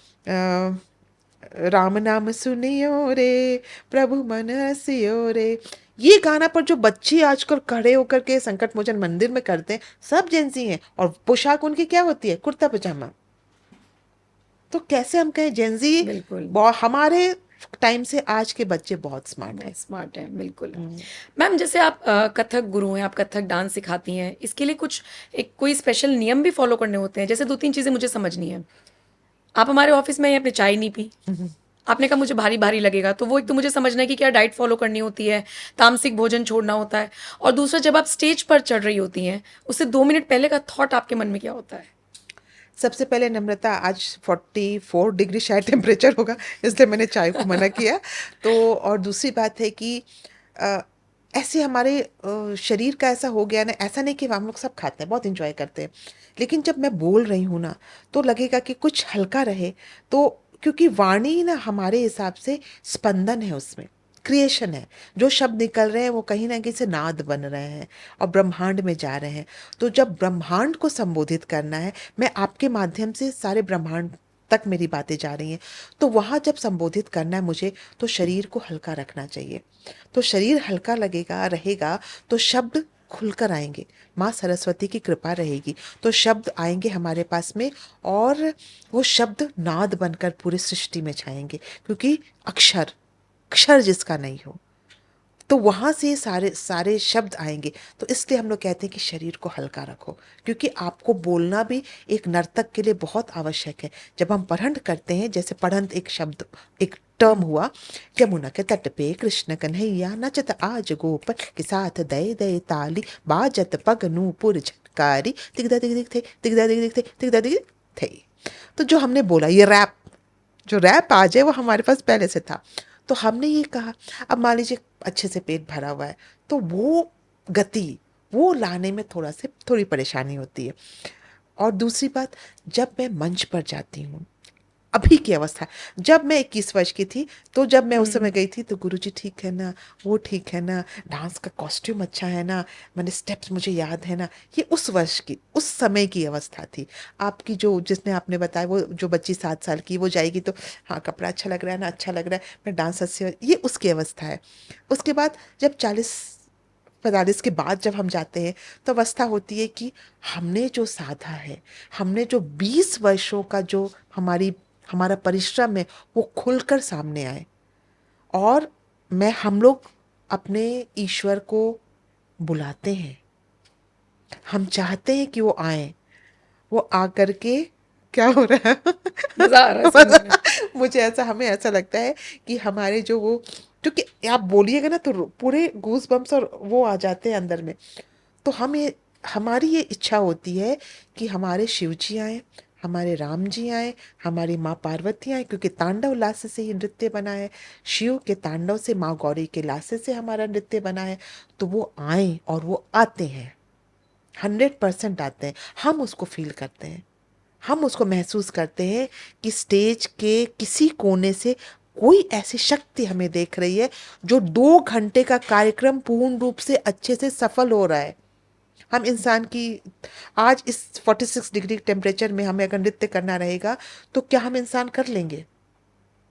राम नाम सुनियो रे, प्रभु मन हसियो रे। ये गाना पर जो बच्चे आजकल खड़े होकर के संकट मोचन मंदिर में करते हैं, सब जेंजी हैं, और पोशाक उनकी क्या होती है, कुर्ता पजामा। तो कैसे हम कहें जेंजी? बिल्कुल। हमारे टाइम से आज के बच्चे बहुत स्मार्ट हैं। बहुत स्मार्ट है, बिल्कुल। मैम, जैसे आप कथक गुरु हैं, आप कथक डांस सिखाती हैं, इसके लिए कुछ एक कोई स्पेशल नियम भी फॉलो करने होते हैं? जैसे 2-3 चीज़ें मुझे समझनी है। आप हमारे ऑफिस में आए, आपने चाय नहीं पी, आपने कहा मुझे भारी-भारी लगेगा, तो वो एक तो मुझे समझना है कि क्या डाइट फॉलो करनी होती है, तामसिक भोजन छोड़ना होता है, और दूसरा जब आप स्टेज पर चढ़ रही होती हैं, उससे 2 मिनट पहले का थॉट आपके मन में क्या होता है? सबसे पहले नम्रता, आज 44 डिग्री शायद टेम्परेचर होगा, इसलिए मैंने चाय को मना किया। तो और दूसरी बात है कि अ, ऐसे हमारे शरीर का ऐसा हो गया ना, ऐसा नहीं कि हम लोग सब खाते हैं, बहुत इंजॉय करते हैं, लेकिन जब मैं बोल रही हूँ ना, तो लगेगा कि कुछ हल्का रहे। तो क्योंकि वाणी ना हमारे हिसाब से स्पंदन है, उसमें क्रिएशन है। जो शब्द निकल रहे हैं वो कहीं ना कहीं से नाद बन रहे हैं और ब्रह्मांड में जा रहे हैं। तो जब ब्रह्मांड को संबोधित करना है, मैं आपके माध्यम से सारे ब्रह्मांड तक मेरी बातें जा रही हैं, तो वहाँ जब संबोधित करना है मुझे, तो शरीर को हल्का रखना चाहिए। तो शरीर हल्का लगेगा रहेगा, तो शब्द खुलकर आएंगे, माँ सरस्वती की कृपा रहेगी, तो शब्द आएंगे हमारे पास में, और वो शब्द नाद बनकर पूरी सृष्टि में छाएंगे। क्योंकि अक्षर, अक्षर जिसका नहीं हो, तो वहाँ से सारे सारे शब्द आएंगे। तो इसलिए हम लोग कहते हैं कि शरीर को हल्का रखो, क्योंकि आपको बोलना भी एक नर्तक के लिए बहुत आवश्यक है। जब हम पढ़ंत करते हैं, जैसे पढ़ंत एक शब्द, एक टर्म हुआ, यमुना के तट पे कृष्ण कन्हैया नचत आज गोपन के साथ दय दय ताली बाजत पग नूपुर झटकारी तिगदा दिग दिग थे, तिगदा दिग दिग थे, तिगदा दिग दिग थे। तो जो हमने बोला, ये रैप, जो रैप आ जाए वो हमारे पास पहले से था। तो हमने ये कहा, अब मान लीजिए अच्छे से पेट भरा हुआ है, तो वो गति, वो लाने में थोड़ी परेशानी होती है। और दूसरी बात, जब मैं मंच पर जाती हूँ, अभी की अवस्था, जब मैं 21 वर्ष की थी, तो जब मैं उस समय गई थी, तो गुरुजी ठीक है ना, वो ठीक है ना, डांस का कॉस्ट्यूम अच्छा है ना, मैंने स्टेप्स मुझे याद है ना, ये उस वर्ष की, उस समय की अवस्था थी। आपकी जो, जिसने आपने बताया, वो जो बच्ची 7 साल की, वो जाएगी तो हाँ कपड़ा अच्छा लग रहा है ना, अच्छा लग रहा है, मैं डांस अच्छी, ये उसकी अवस्था है। उसके बाद जब 40-45 के बाद जब हम जाते हैं, तो अवस्था होती है कि हमने जो साधा है, हमने जो 20 वर्षों का जो हमारा परिश्रम है, वो खुलकर सामने आए। और हम लोग अपने ईश्वर को बुलाते हैं, हम चाहते हैं कि वो आए, वो आकर के क्या हो रहा है? मज़ा आ रहा है सुनने में। मुझे ऐसा, हमें ऐसा लगता है कि हमारे जो वो, क्योंकि आप बोलिएगा ना तो पूरे गूज बम्स और वो आ जाते हैं अंदर में। तो हमारी ये इच्छा होती है कि हमारे शिव जी आए, हमारे राम जी आए, हमारी माँ पार्वती आए, क्योंकि तांडव लास्य से ही नृत्य बना है, शिव के तांडव से, माँ गौरी के लास्य से हमारा नृत्य बना है। तो वो आए, और वो आते हैं, 100% आते हैं। हम उसको फील करते हैं, हम उसको महसूस करते हैं कि स्टेज के किसी कोने से कोई ऐसी शक्ति हमें देख रही है, जो 2 घंटे का कार्यक्रम पूर्ण रूप से अच्छे से सफल हो रहा है। हम इंसान की, आज इस 46 डिग्री टेम्परेचर में हमें अगर नृत्य करना रहेगा, तो क्या हम इंसान कर लेंगे?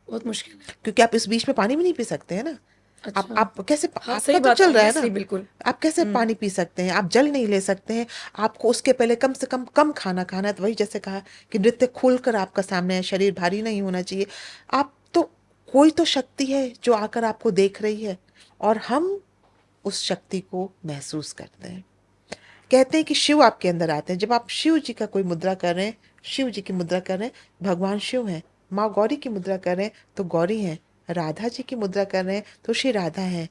बहुत मुश्किल है। क्योंकि आप इस बीच में पानी भी नहीं पी सकते हैं ना। अच्छा। आप कैसे, हाँ, आपका सही तो बात, चल रहा है ऑब्वियसली, ना, बिल्कुल। आप कैसे पानी पी सकते हैं? आप जल नहीं ले सकते हैं। आपको उसके पहले कम से कम कम खाना खाना है। तो वही जैसे कहा कि नृत्य खुलकर आपका सामने है, शरीर भारी नहीं होना चाहिए। आप तो, कोई तो शक्ति है जो आकर आपको देख रही है, और हम उस शक्ति को महसूस करते हैं। कहते हैं कि शिव आपके अंदर आते हैं। जब आप शिव जी का कोई मुद्रा कर रहे हैं, शिव जी की मुद्रा कर रहे हैं, भगवान शिव हैं। माँ गौरी की मुद्रा कर रहे हैं, तो गौरी हैं। राधा जी की मुद्रा कर रहे हैं, तो श्री राधा हैं।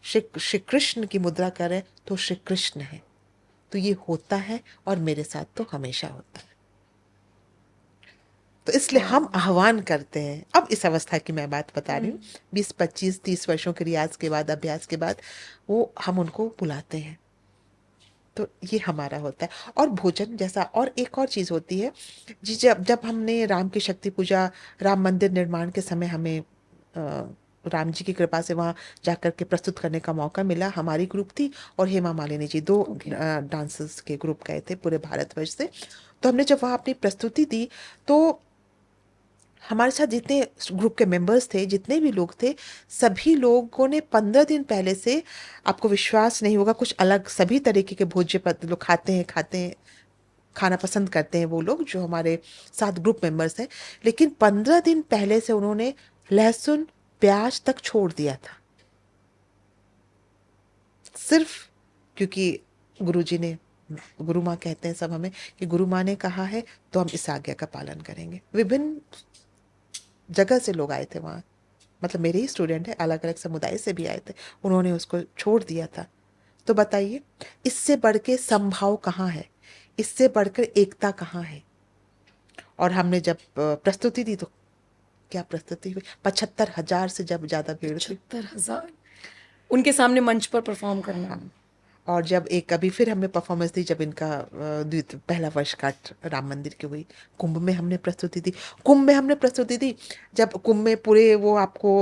श्री कृष्ण की मुद्रा कर रहे हैं, तो श्री कृष्ण हैं। तो ये होता है, और मेरे साथ तो हमेशा होता है। तो इसलिए हम आह्वान करते हैं। अब इस अवस्था की मैं बात बता रही हूँ, 20-25-30 वर्षों के रियाज के बाद, अभ्यास के बाद, वो हम उनको बुलाते हैं। तो ये हमारा होता है। और भोजन जैसा, और एक और चीज़ होती है जी, जब जब हमने राम की शक्ति पूजा, राम मंदिर निर्माण के समय हमें राम जी की कृपा से वहाँ जाकर के प्रस्तुत करने का मौका मिला। हमारी ग्रुप थी, और हेमा मालिनी जी, 2 ओके। डांसर्स के ग्रुप गए थे पूरे भारतवर्ष से। तो हमने जब वहाँ अपनी प्रस्तुति दी, तो हमारे साथ जितने ग्रुप के मेंबर्स थे, जितने भी लोग थे, सभी लोगों ने 15 दिन पहले से, आपको विश्वास नहीं होगा, कुछ अलग सभी तरीके के भोज्य पदार्थ लोग खाते हैं, खाना पसंद करते हैं वो लोग जो हमारे साथ ग्रुप मेंबर्स हैं। लेकिन 15 दिन पहले से उन्होंने लहसुन प्याज तक छोड़ दिया था, सिर्फ क्योंकि गुरुजी ने, गुरु माँ कहते हैं सब हमें कि गुरु माँ ने कहा है तो हम इस आज्ञा का पालन करेंगे। विभिन्न जगह से लोग आए थे वहाँ, मतलब मेरे ही स्टूडेंट है, अलग अलग समुदाय से भी आए थे, उन्होंने उसको छोड़ दिया था। तो बताइए, इससे बढ़ के समभाव कहाँ है, इससे बढ़कर एकता कहाँ है। और हमने जब प्रस्तुति दी तो क्या प्रस्तुति हुई, 75,000 से जब ज़्यादा भीड़ थी। 75,000 उनके सामने मंच पर परफॉर्म करना। हाँ। और जब एक अभी फिर हमने परफॉर्मेंस दी, जब इनका पहला वर्षगांठ राम मंदिर की हुई, कुंभ में हमने प्रस्तुति दी। जब कुंभ में पूरे वो आपको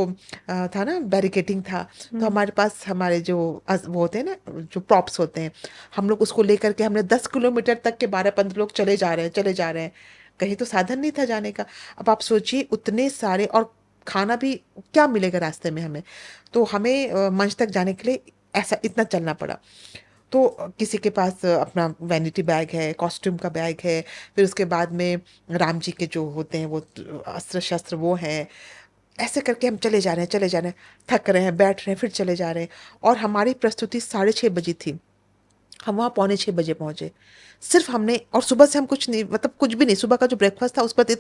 था ना, बैरिकेटिंग था, तो हमारे पास हमारे जो वो होते हैं ना, जो प्रॉप्स होते हैं, हम लोग उसको लेकर के हमने 10 किलोमीटर तक के 12-15 लोग चले जा रहे हैं। कहीं तो साधन नहीं था जाने का। अब आप सोचिए, उतने सारे, और खाना भी क्या मिलेगा रास्ते में हमें, तो हमें मंच तक जाने के लिए ऐसा इतना चलना पड़ा। तो किसी के पास अपना वैनिटी बैग है, कॉस्ट्यूम का बैग है, फिर उसके बाद में राम जी के जो होते हैं वो अस्त्र शस्त्र वो हैं। ऐसे करके हम चले जा रहे हैं, थक रहे हैं, बैठ रहे हैं, फिर चले जा रहे हैं। और हमारी प्रस्तुति 6:30 थी, हम वहाँ 5:45 पहुँचे। सिर्फ हमने, और सुबह से हम कुछ नहीं, मतलब कुछ भी नहीं, सुबह का जो ब्रेकफास्ट था उस पर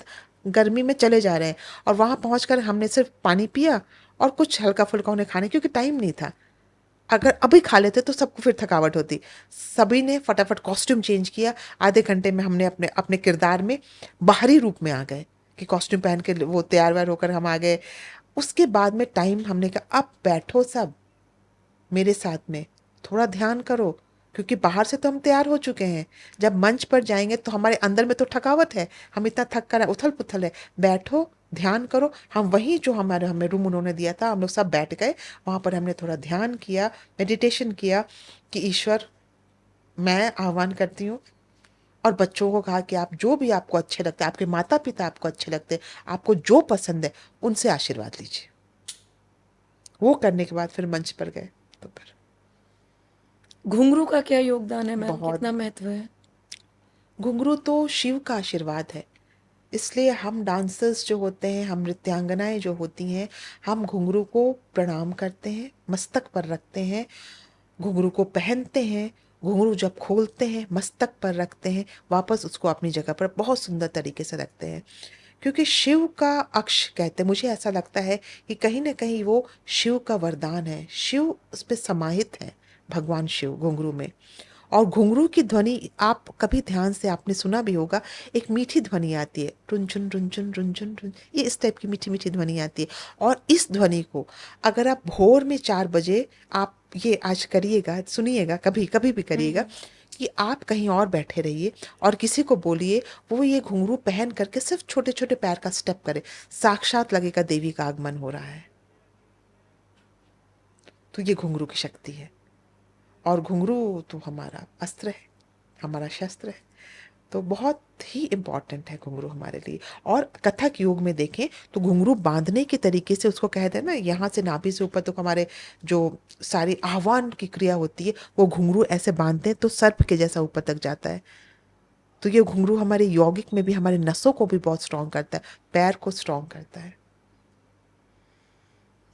गर्मी में चले जा रहे हैं, और वहाँ पहुँच हमने सिर्फ पानी पिया और कुछ हल्का फुल्का उन्हें खाने, क्योंकि टाइम नहीं था। अगर अभी खा लेते तो सबको फिर थकावट होती। सभी ने फटाफट कॉस्ट्यूम चेंज किया, आधे घंटे में हमने अपने अपने किरदार में बाहरी रूप में आ गए कि कॉस्ट्यूम पहन के वो तैयार व्यार होकर हम आ गए। उसके बाद में टाइम हमने कहा, अब बैठो सब मेरे साथ में, थोड़ा ध्यान करो, क्योंकि बाहर से तो हम तैयार हो चुके हैं, जब मंच पर जाएंगे तो हमारे अंदर में तो थकावट है, हम इतना थक कर उथल पुथल है, बैठो ध्यान करो। हम वहीं जो हमें रूम उन्होंने दिया था, हम लोग सब बैठ गए वहाँ पर, हमने थोड़ा ध्यान किया, मेडिटेशन किया कि ईश्वर मैं आह्वान करती हूँ। और बच्चों को कहा कि आप जो भी आपको अच्छे लगते हैं, आपके माता पिता आपको अच्छे लगते हैं, आपको जो पसंद है उनसे आशीर्वाद लीजिए। वो करने के बाद फिर मंच पर गए। तो फिर घुंघरू का क्या योगदान है मैम, बहुत, कितना महत्व है? घुंघरू तो शिव का आशीर्वाद है, इसलिए हम डांसर्स जो होते हैं, हम नृत्यांगनाएं जो होती हैं, हम घुंघरू को प्रणाम करते हैं, मस्तक पर रखते हैं, घुंघरू को पहनते हैं, घुंघरू जब खोलते हैं मस्तक पर रखते हैं, वापस उसको अपनी जगह पर बहुत सुंदर तरीके से रखते हैं। क्योंकि शिव का अक्ष कहते हैं, मुझे ऐसा लगता है कि कहीं ना कहीं वो शिव का वरदान है, शिव उस पर समाहित है, भगवान शिव घुंघरू में। और घुंघरू की ध्वनि आप कभी ध्यान से आपने सुना भी होगा, एक मीठी ध्वनि आती है, रुंझुन रुंझुन रुंझुन रुन, ये इस टाइप की मीठी मीठी ध्वनि आती है। और इस ध्वनि को अगर आप भोर में 4 बजे आप ये आज करिएगा, सुनिएगा, कभी कभी भी करिएगा, कि आप कहीं और बैठे रहिए और किसी को बोलिए वो ये घुंघरू पहन करके सिर्फ छोटे छोटे पैर का स्टेप करे, साक्षात लगेगा देवी का आगमन हो रहा है। तो ये घुंघरू की शक्ति है, और घुंघरू तो हमारा अस्त्र है, हमारा शस्त्र है। तो बहुत ही इम्पॉर्टेंट है घुंघरू हमारे लिए। और कथक योग में देखें तो घुंघरू बांधने के तरीके से उसको कहते हैं ना, यहाँ से नाभि से ऊपर तक हमारे जो सारी आह्वान की क्रिया होती है, वो घुंघरू ऐसे बांधते हैं तो सर्प के जैसा ऊपर तक जाता है। तो ये घुंघरू हमारे यौगिक में भी हमारे नसों को भी बहुत स्ट्रॉन्ग करता है, पैर को स्ट्रॉन्ग करता है।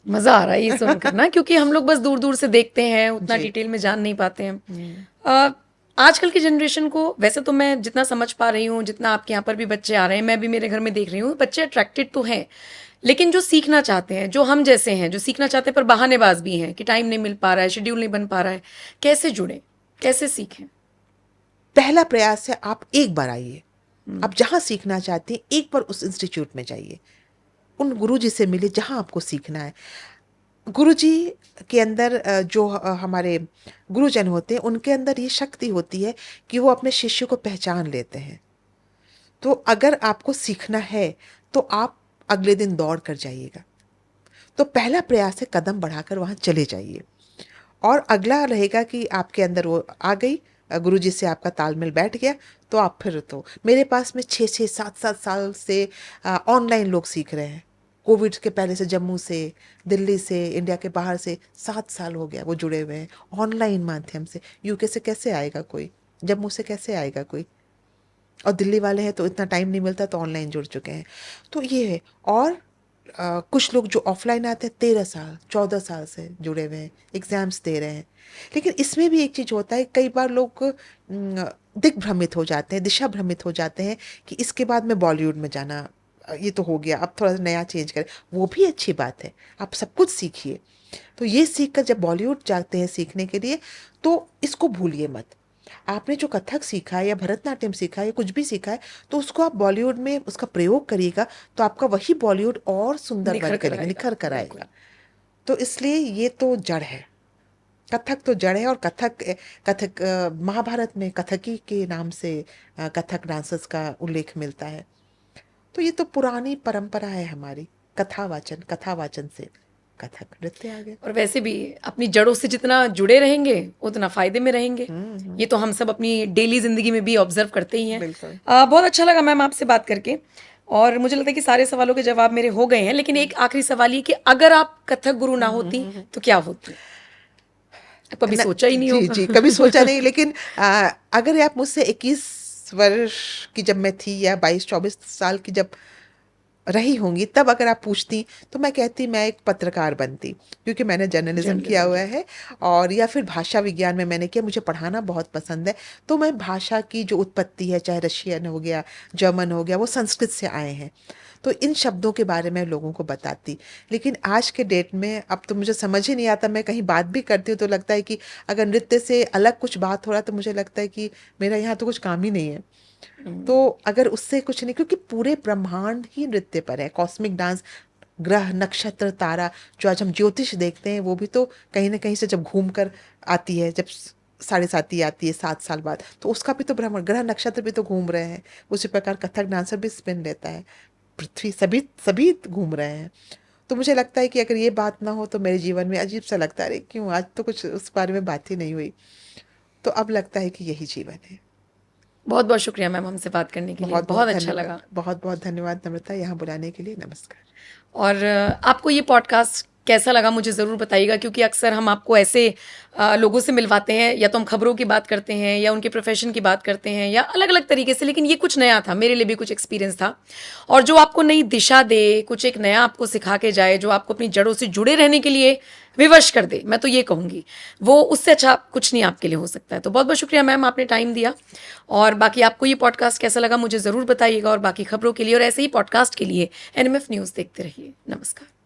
मजा आ रहा है ये सुनकर ना, क्योंकि हम लोग बस दूर दूर से देखते हैं, उतना जी। डिटेल में जान नहीं पाते हैं। आजकल की जनरेशन को, वैसे तो मैं जितना समझ पा रही हूँ, जितना आपके यहाँ पर भी बच्चे आ रहे हैं, मैं भी मेरे घर में देख रही हूँ, बच्चे अट्रैक्टेड तो हैं, लेकिन जो सीखना चाहते हैं, जो हम जैसे हैं, जो सीखना चाहते हैं पर बहानेबाज भी हैं कि टाइम नहीं मिल पा रहा है, शेड्यूल नहीं बन पा रहा है, कैसे जुड़े, कैसे सीखें? पहला प्रयास है, आप एक बार आइए, आप जहाँ सीखना चाहते हैं एक बार उस इंस्टीट्यूट में जाइए, उन गुरुजी से मिले जहाँ आपको सीखना है। गुरुजी के अंदर जो हमारे गुरुजन होते हैं, उनके अंदर ये शक्ति होती है कि वो अपने शिष्य को पहचान लेते हैं। तो अगर आपको सीखना है तो आप अगले दिन दौड़ कर जाइएगा। तो पहला प्रयास है कदम बढ़ाकर वहाँ चले जाइए। और अगला रहेगा कि आपके अंदर वो आ गई गुरुजी से आपका तालमेल बैठ गया तो आप फिर तो मेरे पास में 6-6 7-7 साल से ऑनलाइन लोग सीख रहे हैं। कोविड के पहले से जम्मू से, दिल्ली से, इंडिया के बाहर से 7 साल हो गया वो जुड़े हुए हैं ऑनलाइन माध्यम से। यूके से कैसे आएगा कोई, जम्मू से कैसे आएगा कोई, और दिल्ली वाले हैं तो इतना टाइम नहीं मिलता तो ऑनलाइन जुड़ चुके हैं। तो ये है। और कुछ लोग जो ऑफलाइन आते हैं 13 साल 14 साल से जुड़े हुए हैं, एग्ज़ाम्स दे रहे हैं। लेकिन इसमें भी एक चीज़ होता है, कई बार लोग दिग्भ्रमित हो जाते हैं, दिशा भ्रमित हो जाते हैं कि इसके बाद में बॉलीवुड में जाना, ये तो हो गया, अब थोड़ा सा नया चेंज करें। वो भी अच्छी बात है, आप सब कुछ सीखिए। तो ये सीख कर जब बॉलीवुड जाते हैं सीखने के लिए तो इसको भूलिए मत। आपने जो कथक सीखा है या भरतनाट्यम सीखा है या कुछ भी सीखा है तो उसको आप बॉलीवुड में उसका प्रयोग करिएगा तो आपका वही बॉलीवुड और सुंदर निखर बन कर करेगा, आएगा, निखर कर बिल्कुल। आएगा। तो इसलिए ये तो जड़ है, कथक तो जड़ है। और कथक कथक महाभारत में कथकी के नाम से कथक डांसर्स का उल्लेख मिलता है। तो ये तो पुरानी परंपरा है हमारी, कथा वाचन से कथक नृत्य आ गया। और वैसे भी अपनी जड़ों से जितना जुड़े रहेंगे उतना फायदे में रहेंगे। ये तो हम सब अपनी डेली जिंदगी में भी ऑब्जर्व करते ही हैं। बिल्कुल। बहुत अच्छा लगा मैम आपसे बात करके, और मुझे लगता है कि सारे सवालों के जवाब मेरे हो गए हैं। लेकिन एक आखिरी सवाल ये कि अगर आप कथक गुरु ना होती तो क्या होती? आप कभी सोचा ही नहीं जी होगा। जी, कभी सोचा नहीं। लेकिन अगर आप मुझसे 21 वर्ष की जब मैं थी या 22-24 साल की जब रही होंगी तब अगर आप पूछती तो मैं कहती मैं एक पत्रकार बनती, क्योंकि मैंने जर्नलिज्म किया हुआ है। और या फिर भाषा विज्ञान में मैंने किया, मुझे पढ़ाना बहुत पसंद है। तो मैं भाषा की जो उत्पत्ति है, चाहे रशियन हो गया, जर्मन हो गया, वो संस्कृत से आए हैं, तो इन शब्दों के बारे में लोगों को बताती। लेकिन आज के डेट में अब तो मुझे समझ ही नहीं आता, मैं कहीं बात भी करती हूँ तो लगता है कि अगर नृत्य से अलग कुछ बात हो रहा है तो मुझे लगता है कि मेरा यहाँ तो कुछ काम ही नहीं है। तो अगर उससे कुछ नहीं, क्योंकि पूरे ब्रह्मांड ही नृत्य पर है, कॉस्मिक डांस, ग्रह नक्षत्र तारा, जो आज हम ज्योतिष देखते हैं वो भी तो कहीं ना कहीं से जब घूम कर आती है, जब साढ़े साती आती है 7 साल बाद, तो उसका भी तो भ्रमण, ग्रह नक्षत्र भी तो घूम रहे हैं। उसी प्रकार कथक डांसर भी स्पिन लेता है, पृथ्वी, सभी सभी घूम रहे हैं। तो मुझे लगता है कि अगर ये बात ना हो तो मेरे जीवन में अजीब सा लगता है, अरे क्यों आज तो कुछ उस बारे में बात ही नहीं हुई। तो अब लगता है कि यही जीवन है। बहुत बहुत शुक्रिया मैम हमसे बात करने के लिए, बहुत बहुत बहुत अच्छा धन्यवाद, लगा। बहुत बहुत धन्यवाद नम्रता, यहाँ बुलाने के लिए। नमस्कार। और आपको ये पॉडकास्ट कैसा लगा मुझे ज़रूर बताइएगा, क्योंकि अक्सर हम आपको ऐसे लोगों से मिलवाते हैं, या तो हम खबरों की बात करते हैं या उनके प्रोफेशन की बात करते हैं या अलग अलग तरीके से, लेकिन ये कुछ नया था, मेरे लिए भी कुछ एक्सपीरियंस था। और जो आपको नई दिशा दे, कुछ एक नया आपको सिखा के जाए, जो आपको अपनी जड़ों से जुड़े रहने के लिए विवश कर दे, मैं तो ये कहूँगी वो उससे अच्छा कुछ नहीं आपके लिए हो सकता है। तो बहुत बहुत शुक्रिया मैम, आपने टाइम दिया। और बाकी आपको ये पॉडकास्ट कैसा लगा मुझे ज़रूर बताइएगा, और बाकी खबरों के लिए और ऐसे ही पॉडकास्ट के लिए NMF न्यूज़ देखते रहिए। नमस्कार।